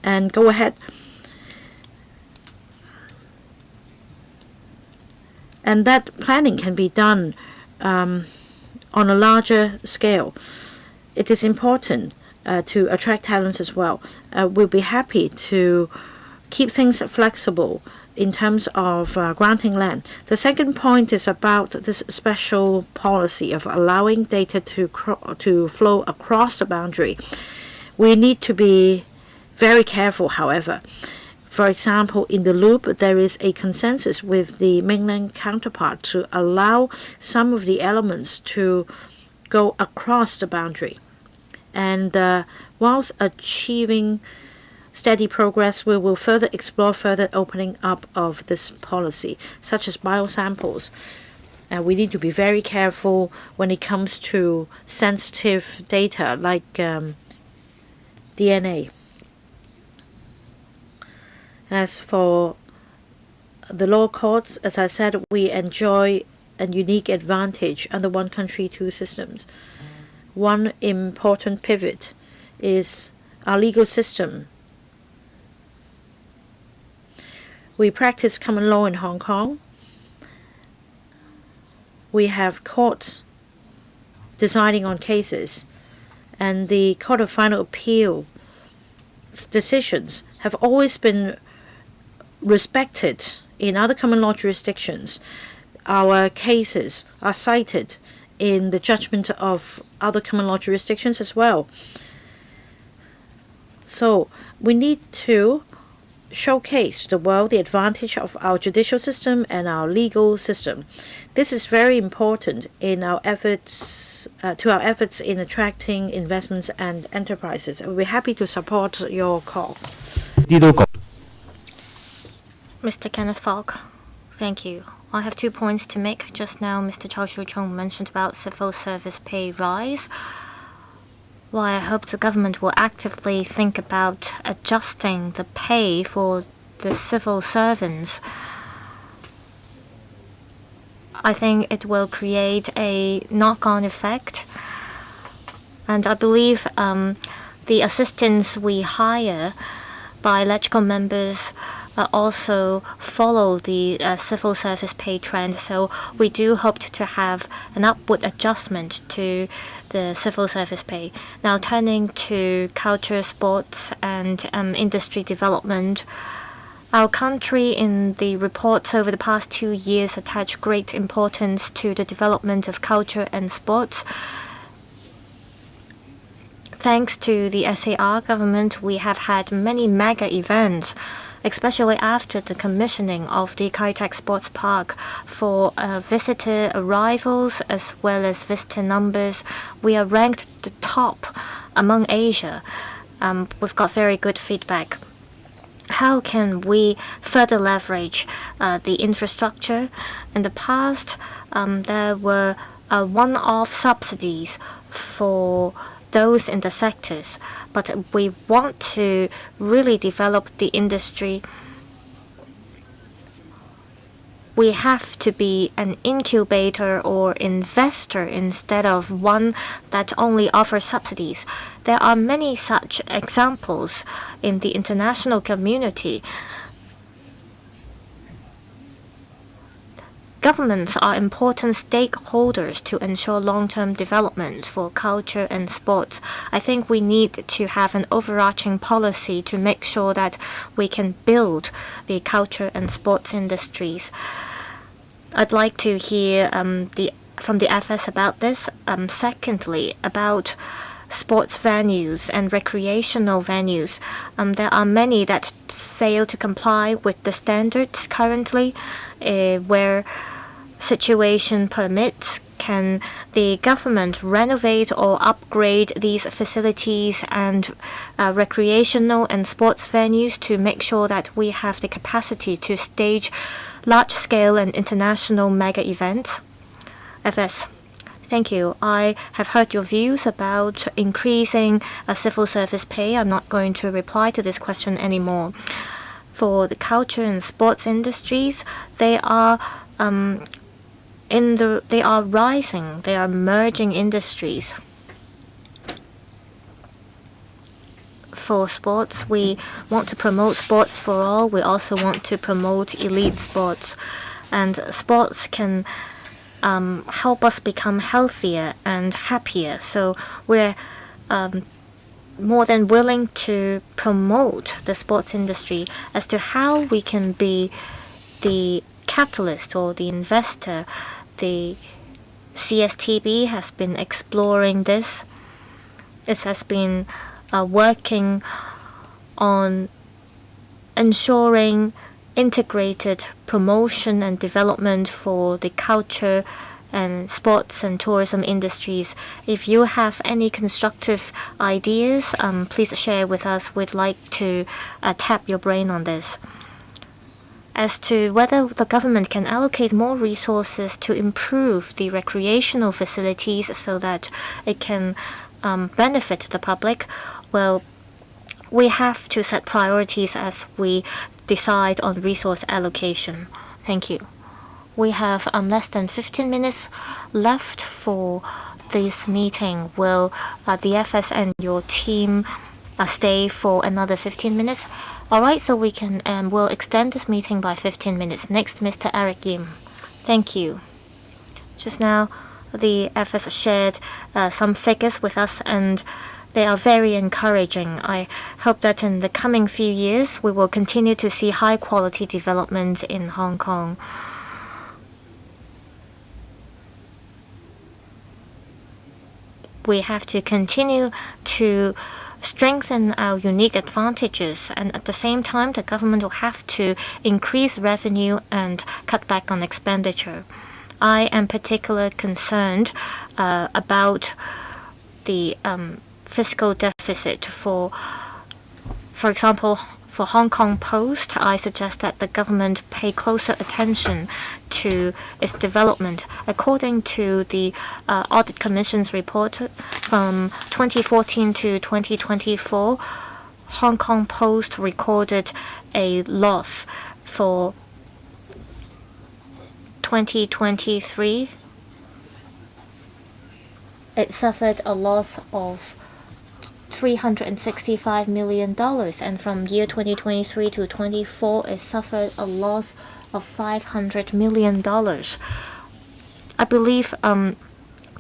and go ahead. And that planning can be done on a larger scale. It is important to attract talents as well. We'll be happy to keep things flexible in terms of granting land. The second point is about this special policy of allowing data to flow across the boundary. We need to be very careful, however. For example, in the loop, there is a consensus with the mainland counterpart to allow some of the elements to go across the boundary. And whilst achieving steady progress, we will further explore further opening up of this policy, such as biosamples. We need to be very careful when it comes to sensitive data like DNA. As for the law courts, as I said, we enjoy a unique advantage under one country, two systems. One important pivot is our legal system. We practice common law in Hong Kong. We have courts deciding on cases, and the Court of Final Appeal decisions have always been respected in other common law jurisdictions. Our cases are cited in the judgment of other common law jurisdictions as well. So we need to showcase to the world the advantage of our judicial system and our legal system. This is very important in our efforts in attracting investments and enterprises. We're happy to support your call. Mr. Kenneth Falk, thank you. I have 2 points to make. Just now, Mr. Chao Shu-chung mentioned about civil service pay rise. Well, I hope the government will actively think about adjusting the pay for the civil servants. I think it will create a knock-on effect. And I believe the assistants we hire by LegCo members also follow the civil service pay trend. So we do hope to have an upward adjustment to the civil service pay. Now turning to culture, sports, and industry development. Our country in the reports over the past 2 years attached great importance to the development of culture and sports. Thanks to the SAR government, we have had many mega events, especially after the commissioning of the Kai-Tak Sports Park. For visitor arrivals as well as visitor numbers, we are ranked the top among Asia. We've got very good feedback. How can we further leverage the infrastructure? In the past, there were one-off subsidies for those in the sectors, but we want to really develop the industry. We have to be an incubator or investor instead of one that only offers subsidies. There are many such examples in the international community. Governments are important stakeholders to ensure long-term development for culture and sports. I think we need to have an overarching policy to make sure that we can build the culture and sports industries. I'd like to hear from the FS about this. Secondly, about sports venues and recreational venues. There are many that fail to comply with the standards currently, where situation permits. Can the government renovate or upgrade these facilities and recreational and sports venues to make sure that we have the capacity to stage large-scale and international mega events? FS. Thank you. I have heard your views about increasing civil service pay. I'm not going to reply to this question anymore. For the culture and sports industries, they are rising. They are emerging industries. For sports, we want to promote sports for all. We also want to promote elite sports, and sports can help us become healthier and happier. So we're more than willing to promote the sports industry. As to how we can be the catalyst or the investor, the CSTB has been exploring this. It has been working on ensuring integrated promotion and development for the culture and sports and tourism industries. If you have any constructive ideas, please share with us. We'd like to tap your brain on this. As to whether the government can allocate more resources to improve the recreational facilities so that it can benefit the public, well, we have to set priorities as we decide on resource allocation. Thank you. We have less than 15 minutes left for this meeting. Will the FS and your team stay for another 15 minutes? All right, so we can we'll extend this meeting by 15 minutes. Next, Mr. Eric Yim. Thank you. Just now, the FS shared some figures with us, and they are very encouraging. I hope that in the coming few years, we will continue to see high-quality development in Hong Kong. We have to continue to strengthen our unique advantages, and at the same time, the government will have to increase revenue and cut back on expenditure. I am particularly concerned about the fiscal deficit. For example, for Hong Kong Post, I suggest that the government pay closer attention to its development. According to the Audit Commission's report from 2014 to 2024, Hong Kong Post recorded a loss. For 2023, it suffered a loss of $365 million, and from year 2023 to 24, it suffered a loss of $500 million. I believe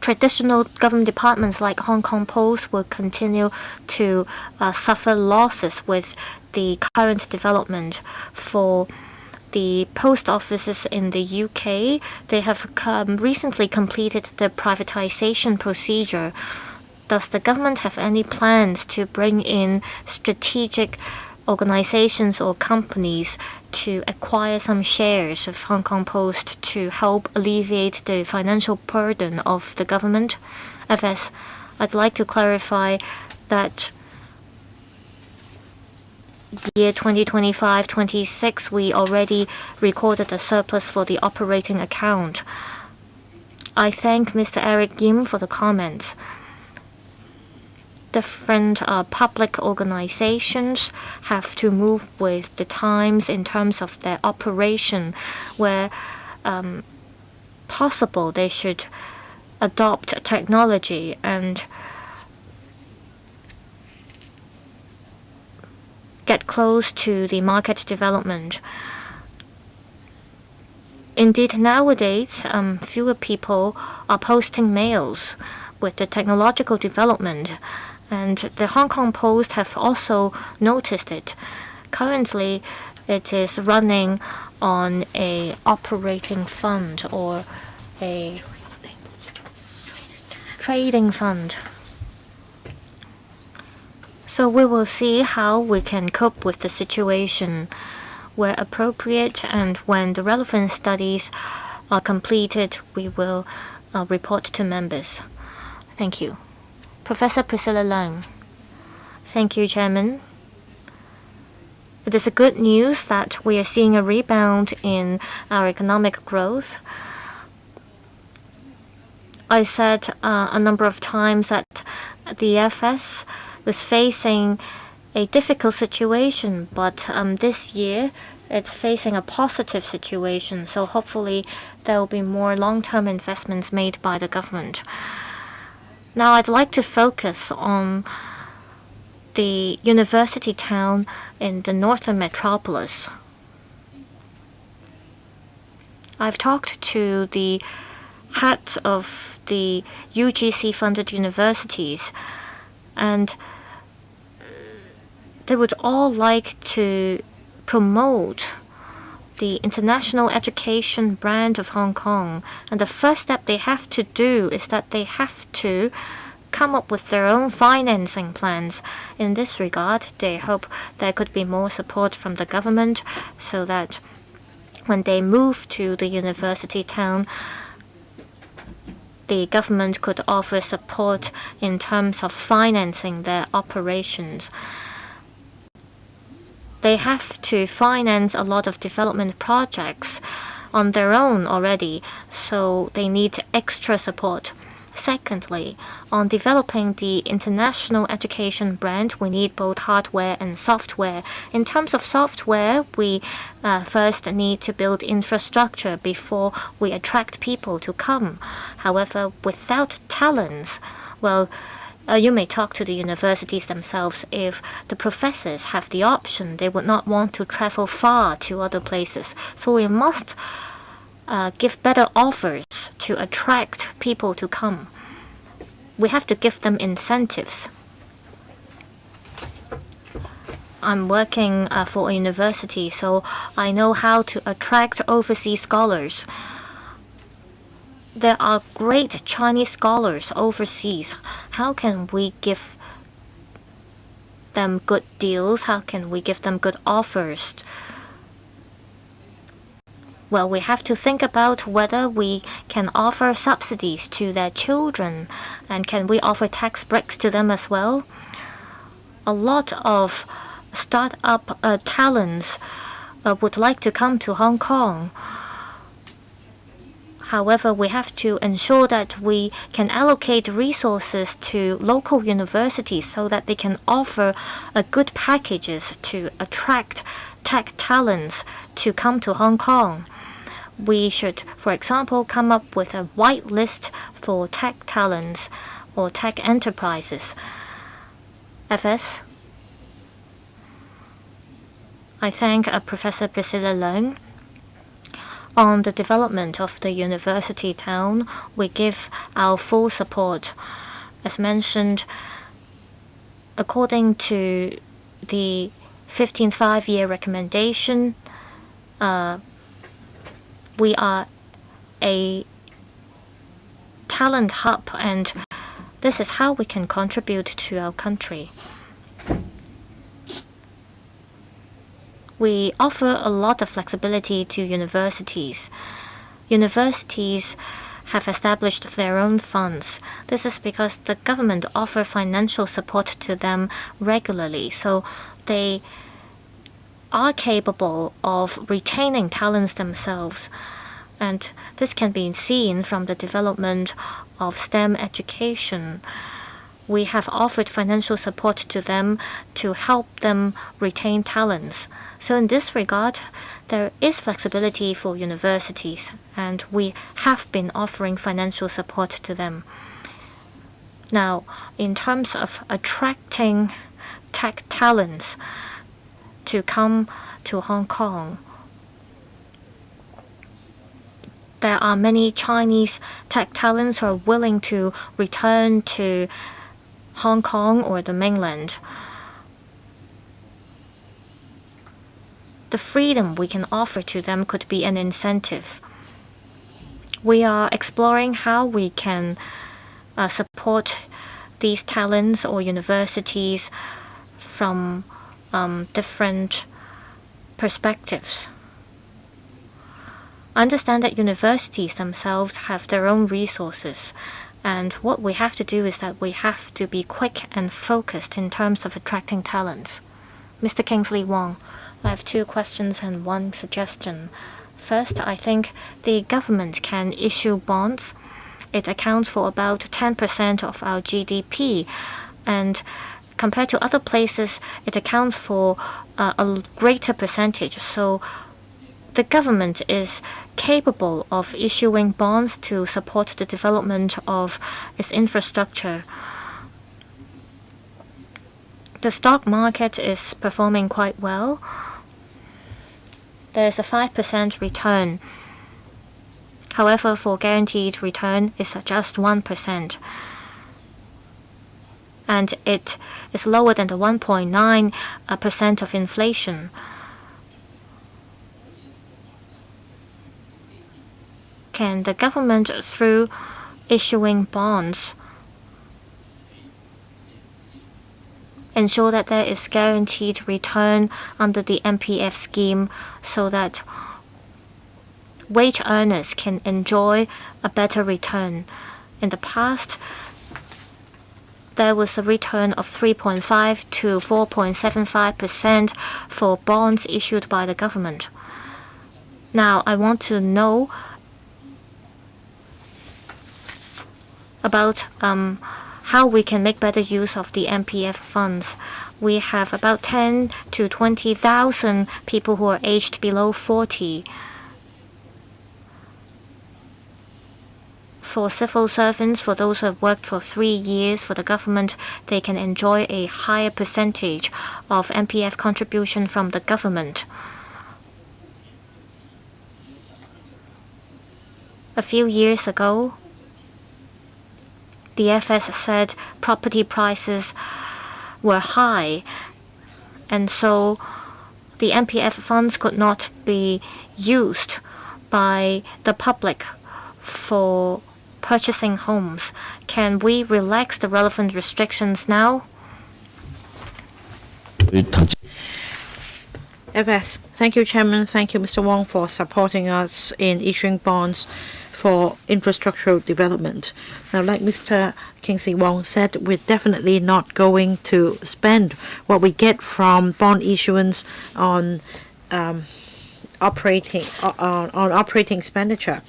traditional government departments like Hong Kong Post will continue to suffer losses with the current development. For the post offices in the UK, they have recently completed the privatization procedure. Does the government have any plans to bring in strategic organizations or companies to acquire some shares of Hong Kong Post to help alleviate the financial burden of the government? FS, I'd like to clarify that year 2025-26, we already recorded a surplus for the operating account. I thank Mr. Eric Yim for the comments. Different public organizations have to move with the times in terms of their operation. Where possible, they should adopt technology and get close to the market development. Indeed, nowadays, fewer people are posting mails with the technological development, and the Hong Kong Post have also noticed it. Currently, it is running on a operating fund or a trading fund. So we will see how we can cope with the situation where appropriate, and when the relevant studies are completed, we will report to members. Thank you. Professor Priscilla Leung. Thank you, Chairman. It is a good news that we are seeing a rebound in our economic growth. I said a number of times that the FS was facing a difficult situation, but this year it's facing a positive situation. So hopefully there will be more long-term investments made by the government. Now I'd like to focus on the university town in the northern metropolis. I've talked to the heads of the UGC-funded universities, and they would all like to promote the international education brand of Hong Kong. And the first step they have to do is that they have to come up with their own financing plans. In this regard, they hope there could be more support from the government so that when they move to the university town, the government could offer support in terms of financing their operations. They have to finance a lot of development projects on their own already, so they need extra support. Secondly, on developing the international education brand, we need both hardware and software. In terms of software, we first need to build infrastructure before we attract people to come. However, without talents, you may talk to the universities themselves. If the professors have the option, they would not want to travel far to other places. So we must give better offers to attract people to come. We have to give them incentives. I'm working for a university, so I know how to attract overseas scholars. There are great Chinese scholars overseas. How can we give them good deals? How can we give them good offers? Well, we have to think about whether we can offer subsidies to their children, and can we offer tax breaks to them as well? A lot of start-up talents would like to come to Hong Kong. However, we have to ensure that we can allocate resources to local universities so that they can offer good packages to attract tech talents to come to Hong Kong. We should, for example, come up with a white list for tech talents or tech enterprises. FS. I thank Professor Priscilla Leung. On the development of the university town, we give our full support. As mentioned, according to the 15th five-year recommendation, we are a talent hub, and this is how we can contribute to our country. We offer a lot of flexibility to universities. Universities have established their own funds. This is because the government offers financial support to them regularly, so they are capable of retaining talents themselves. And this can be seen from the development of STEM education. We have offered financial support to them to help them retain talents. So in this regard, there is flexibility for universities, and we have been offering financial support to them. Now, in terms of attracting tech talents to come to Hong Kong, there are many Chinese tech talents who are willing to return to Hong Kong or the mainland. The freedom we can offer to them could be an incentive. We are exploring how we can support these talents or universities from different perspectives. I understand that universities themselves have their own resources, and what we have to do is that we have to be quick and focused in terms of attracting talents. Mr. Kingsley Wong, I have two questions and one suggestion. First, I think the government can issue bonds. It accounts for about 10% of our GDP, and compared to other places, it accounts for a greater percentage. So the government is capable of issuing bonds to support the development of its infrastructure. The stock market is performing quite well. There is a 5% return. However, for guaranteed return, it's just 1%. And it is lower than the 1.9% of inflation. Can the government, through issuing bonds, ensure that there is guaranteed return under the MPF scheme so that wage earners can enjoy a better return? In the past, there was a return of 3.5 to 4.75% for bonds issued by the government. Now, I want to know about how we can make better use of the MPF funds. We have about 10 to 20,000 people who are aged below 40. For civil servants, for those who have worked for 3 years for the government, they can enjoy a higher percentage of MPF contribution from the government. A few years ago, the FS said property prices were high, and so the MPF funds could not be used by the public for purchasing homes. Can we relax the relevant restrictions now? 投資。FS, thank you, Chairman. Thank you, Mr. Wong, for supporting us in issuing bonds for infrastructural development. Now, like Mr. Kingsley Wong said, we're definitely not going to spend what we get from bond issuance on operating expenditure.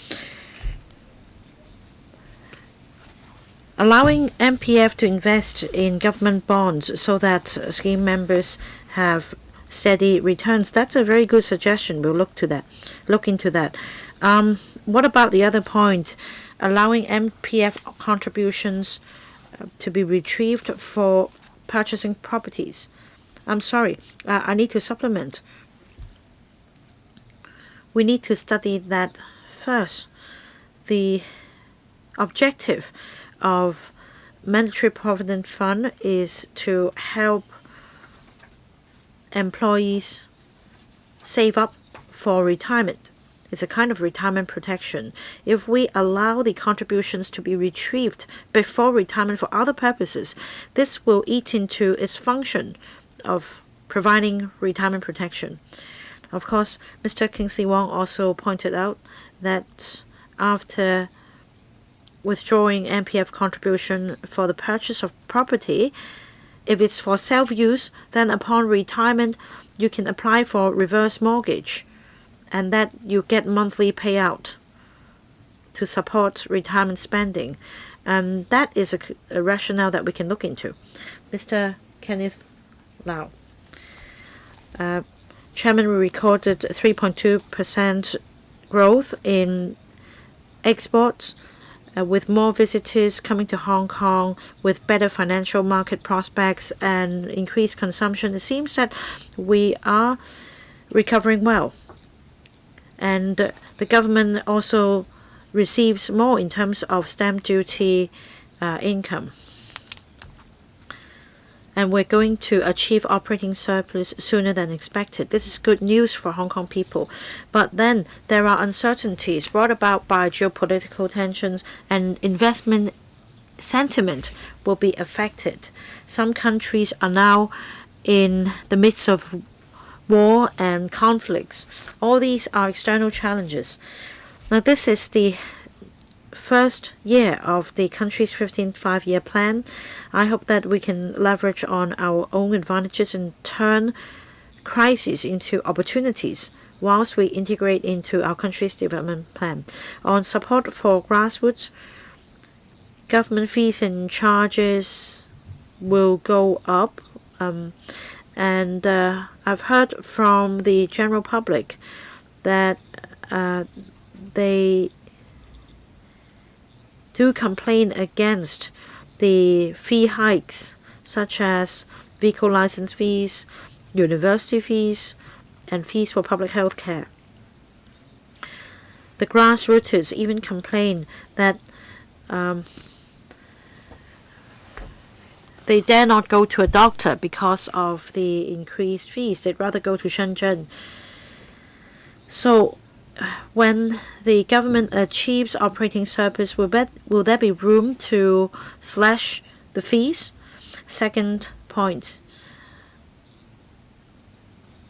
Allowing MPF to invest in government bonds so that scheme members have steady returns, that's a very good suggestion. We'll look into that. What about the other point, allowing MPF contributions to be retrieved for purchasing properties? I'm sorry, I need to supplement. We need to study that first. The objective of Mandatory Provident Fund is to help employees save up for retirement. It's a kind of retirement protection. If we allow the contributions to be retrieved before retirement for other purposes, this will eat into its function of providing retirement protection. Of course, Mr. Kingsley Wong also pointed out that after withdrawing MPF contribution for the purchase of property, if it's for self-use, then upon retirement, you can apply for reverse mortgage, and that you get monthly payout to support retirement spending. And that is a rationale that we can look into. Mr. Kenneth Lau. Chairman, we recorded 3.2% growth in exports, with more visitors coming to Hong Kong, with better financial market prospects and increased consumption. It seems that we are recovering well. And the government also receives more in terms of stamp duty income. And we're going to achieve operating surplus sooner than expected. This is good news for Hong Kong people. But then there are uncertainties brought about by geopolitical tensions, and investment sentiment will be affected. Some countries are now in the midst of war and conflicts. All these are external challenges. Now, this is the first year of the country's 15th five-year plan. I hope that we can leverage on our own advantages and turn crises into opportunities whilst we integrate into our country's development plan. On support for grassroots, government fees and charges will go up, and I've heard from the general public that they do complain against the fee hikes, such as vehicle license fees, university fees, and fees for public health care. The grassrooters even complain that they dare not go to a doctor because of the increased fees. They'd rather go to Shenzhen. So when the government achieves operating surplus, will there be room to slash the fees? Second point,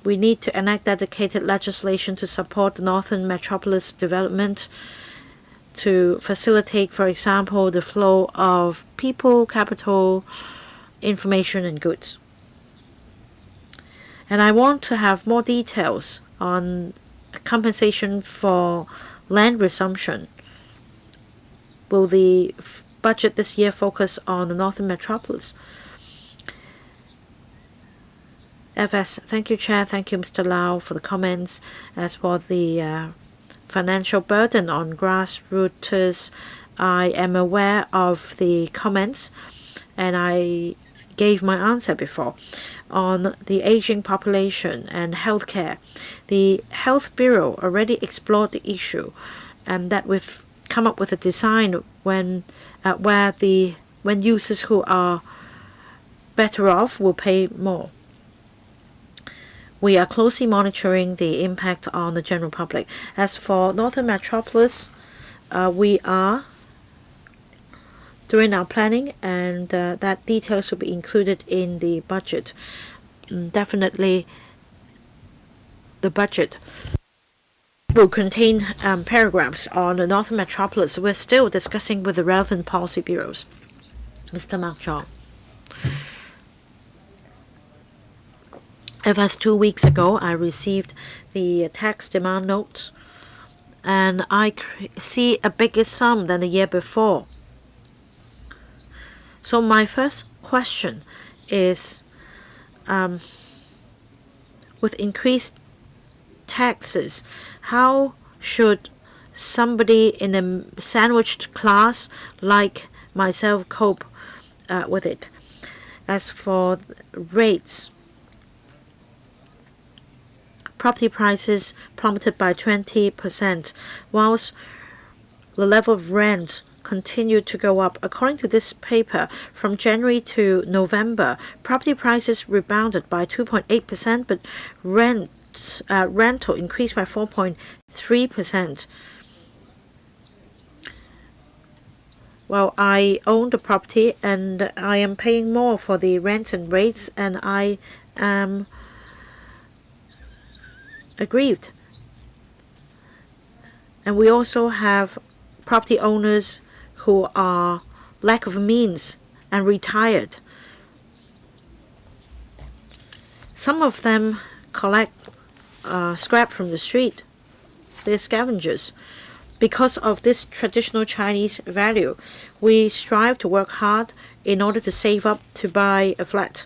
we need to enact dedicated legislation to support the northern metropolis development, to facilitate, for example, the flow of people, capital, information, and goods. And I want to have more details on compensation for land resumption. Will the budget this year focus on the northern metropolis? FS, thank you, Chair. Thank you, Mr. Lau, for the comments. As for the financial burden on grassroots, I am aware of the comments, and I gave my answer before. On the aging population and healthcare, the Health Bureau already explored the issue, and that we've come up with a design when users who are better off will pay more. We are closely monitoring the impact on the general public. As for Northern Metropolis, we are doing our planning, and that details will be included in the budget. definitely the budget will contain paragraphs on the Northern Metropolis. We're still discussing with the relevant policy bureaus. Mr. Mark Chong. As 2 weeks ago, I received the tax demand note, and I see a bigger sum than the year before. So my first question is, with increased taxes, how should somebody in a sandwiched class like myself cope with it? As for rates, property prices plummeted by 20%, whilst the level of rent continued to go up. According to this paper, from January to November, property prices rebounded by 2.8%, but rental increased by 4.3%. Well, I own the property and I am paying more for the rents and rates, and I am aggrieved. And we also have property owners who are lack of means and retired. Some of them collect scrap from the street. They're scavengers. Because of this traditional Chinese value, we strive to work hard in order to save up to buy a flat.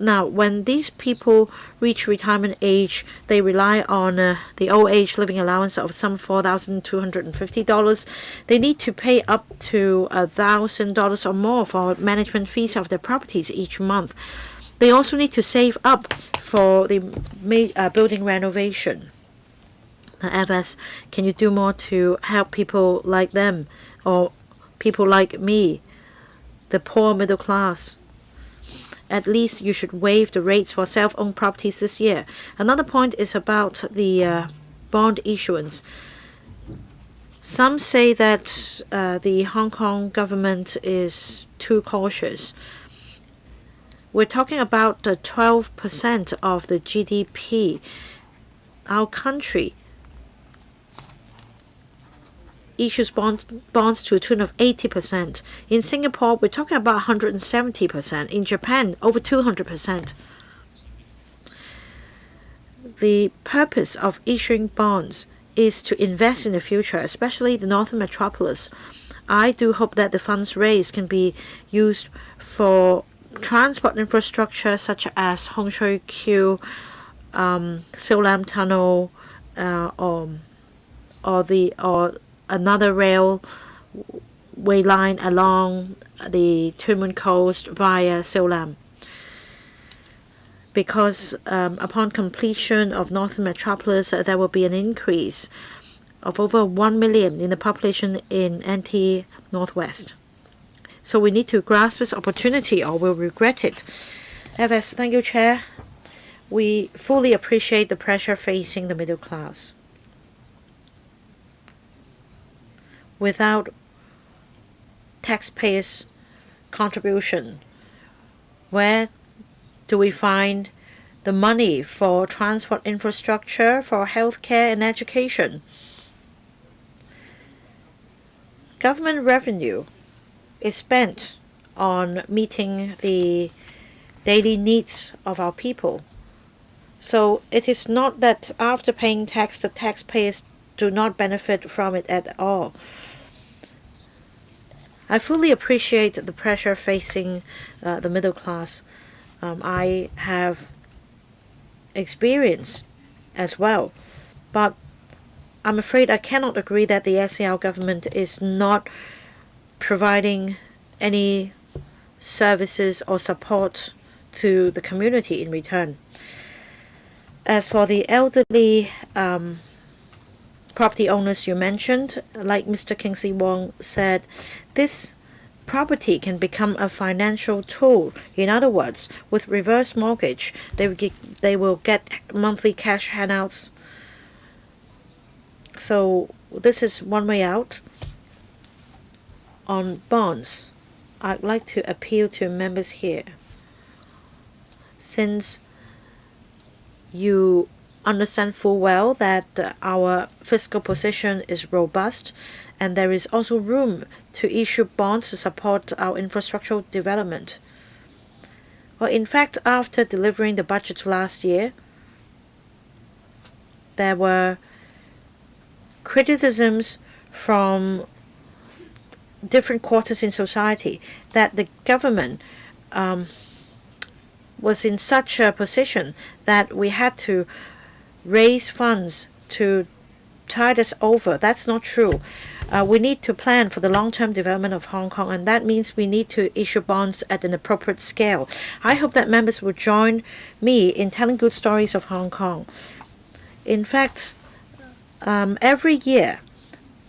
Now, when these people reach retirement age, they rely on the old age living allowance of some $4,250. They need to pay up to $1,000 or more for management fees of their properties each month. They also need to save up for the building renovation. FS, can you do more to help people like them or people like me, the poor middle class? At least you should waive the rates for self-owned properties this year. Another point is about the bond issuance. Some say that the Hong Kong government is too cautious. We're talking about 12% of the GDP. Our country issues bonds to a tune of 80%. In Singapore, we're talking about 170%. In Japan, over 200%. The purpose of issuing bonds is to invest in the future, especially the Northern Metropolis. I do hope that the funds raised can be used for transport infrastructure such as Hong Shui Q, Siu Lam Tunnel, or another railway line along the Tuen Mun Coast via Siu Lam. Because upon completion of Northern Metropolis, there will be an increase of over 1 million in the population in NT Northwest. So we need to grasp this opportunity or we'll regret it. FS, thank you, Chair. We fully appreciate the pressure facing the middle class. Without taxpayers' contribution, where do we find the money for transport infrastructure, for healthcare and education? Government revenue is spent on meeting the daily needs of our people. So it is not that after paying tax, the taxpayers do not benefit from it at all. I fully appreciate the pressure facing the middle class. I have experience as well, but I'm afraid I cannot agree that the SAR government is not providing any services or support to the community in return. As for the elderly property owners you mentioned, like Mr. Kingsley Wong said, this property can become a financial tool. In other words, with reverse mortgage, they will get monthly cash handouts. So this is one way out. On bonds, I'd like to appeal to members here. Since you understand full well that our fiscal position is robust, and there is also room to issue bonds to support our infrastructural development. Well, in fact, after delivering the budget last year, there were criticisms from different quarters in society that the government was in such a position that we had to raise funds to tide us over. That's not true. We need to plan for the long-term development of Hong Kong, and that means we need to issue bonds at an appropriate scale. I hope that members will join me in telling good stories of Hong Kong. In fact, every year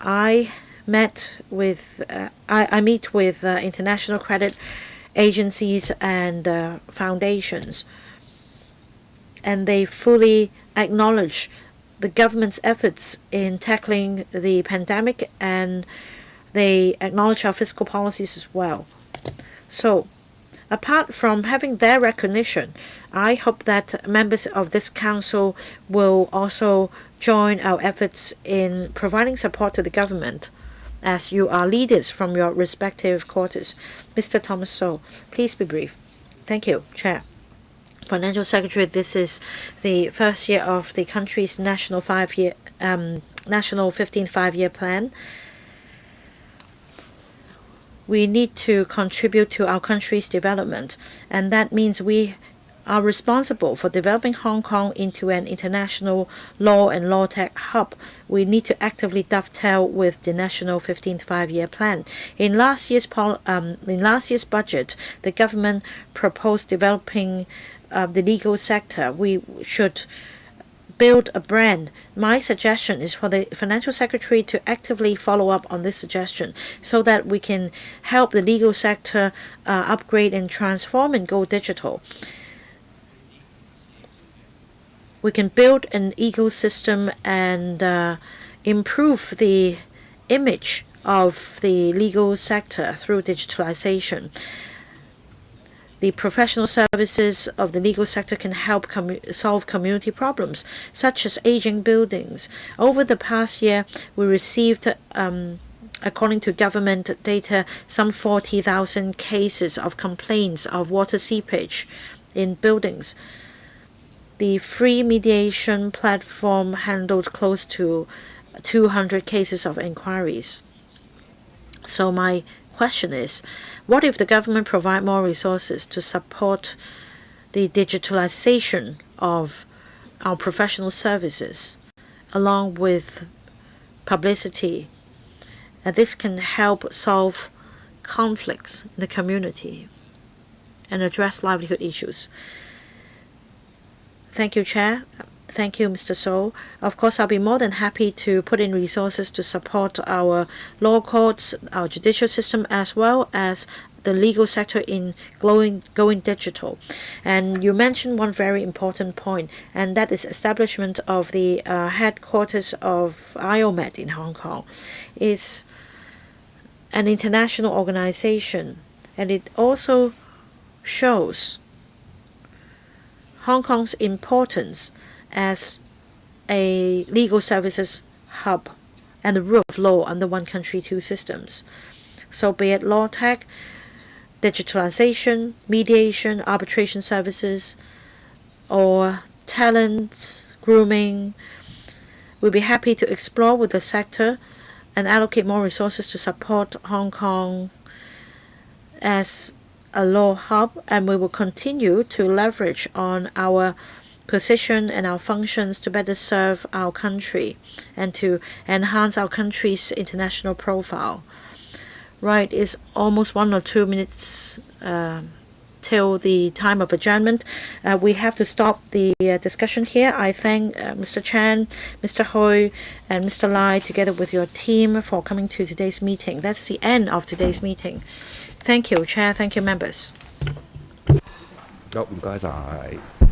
I meet with international credit agencies and foundations, and they fully acknowledge the government's efforts in tackling the pandemic, and they acknowledge our fiscal policies as well. So, apart from having their recognition, I hope that members of this council will also join our efforts in providing support to the government, as you are leaders from your respective quarters. Mr. Thomas So, please be brief. Thank you, Chair. Financial Secretary, this is the first year of the country's national 15th five-year plan. We need to contribute to our country's development, and that means we are responsible for developing Hong Kong into an international law and law tech hub. We need to actively dovetail with the national 15th five-year plan. In last year's budget, the government proposed developing the legal sector. We should build a brand. My suggestion is for the Financial Secretary to actively follow up on this suggestion so that we can help the legal sector upgrade and transform and go digital. We can build an ecosystem and improve the image of the legal sector through digitalization. The professional services of the legal sector can help solve community problems, such as aging buildings. Over the past year, we received, according to government data, some 40,000 cases of complaints of water seepage in buildings. The free mediation platform handled close to 200 cases of inquiries. So my question is, what if the government provide more resources to support the digitalization of our professional services along with publicity? And this can help solve conflicts in the community and address livelihood issues. Thank you, Chair. Thank you, Mr. So. Of course, I'll be more than happy to put in resources to support our law courts, our judicial system, as well as the legal sector in going digital. And you mentioned one very important point, and that is establishment of the headquarters of IOMED in Hong Kong. It's an international organization, and it also shows Hong Kong's importance as a legal services hub and the rule of law under one country, two systems. So be it law tech, digitalization, mediation, arbitration services, or talent grooming, we'll be happy to explore with the sector and allocate more resources to support Hong Kong as a law hub, and we will continue to leverage on our position and our functions to better serve our country and to enhance our country's international profile. Right, it's almost 1 or 2 minutes till the time of adjournment. We have to stop the discussion here. I thank Mr. Chan, Mr. Hui, and Mr. Lai together with your team for coming to today's meeting. That's the end of today's meeting. Thank you, Chair. Thank you, members. 好，唔該晒。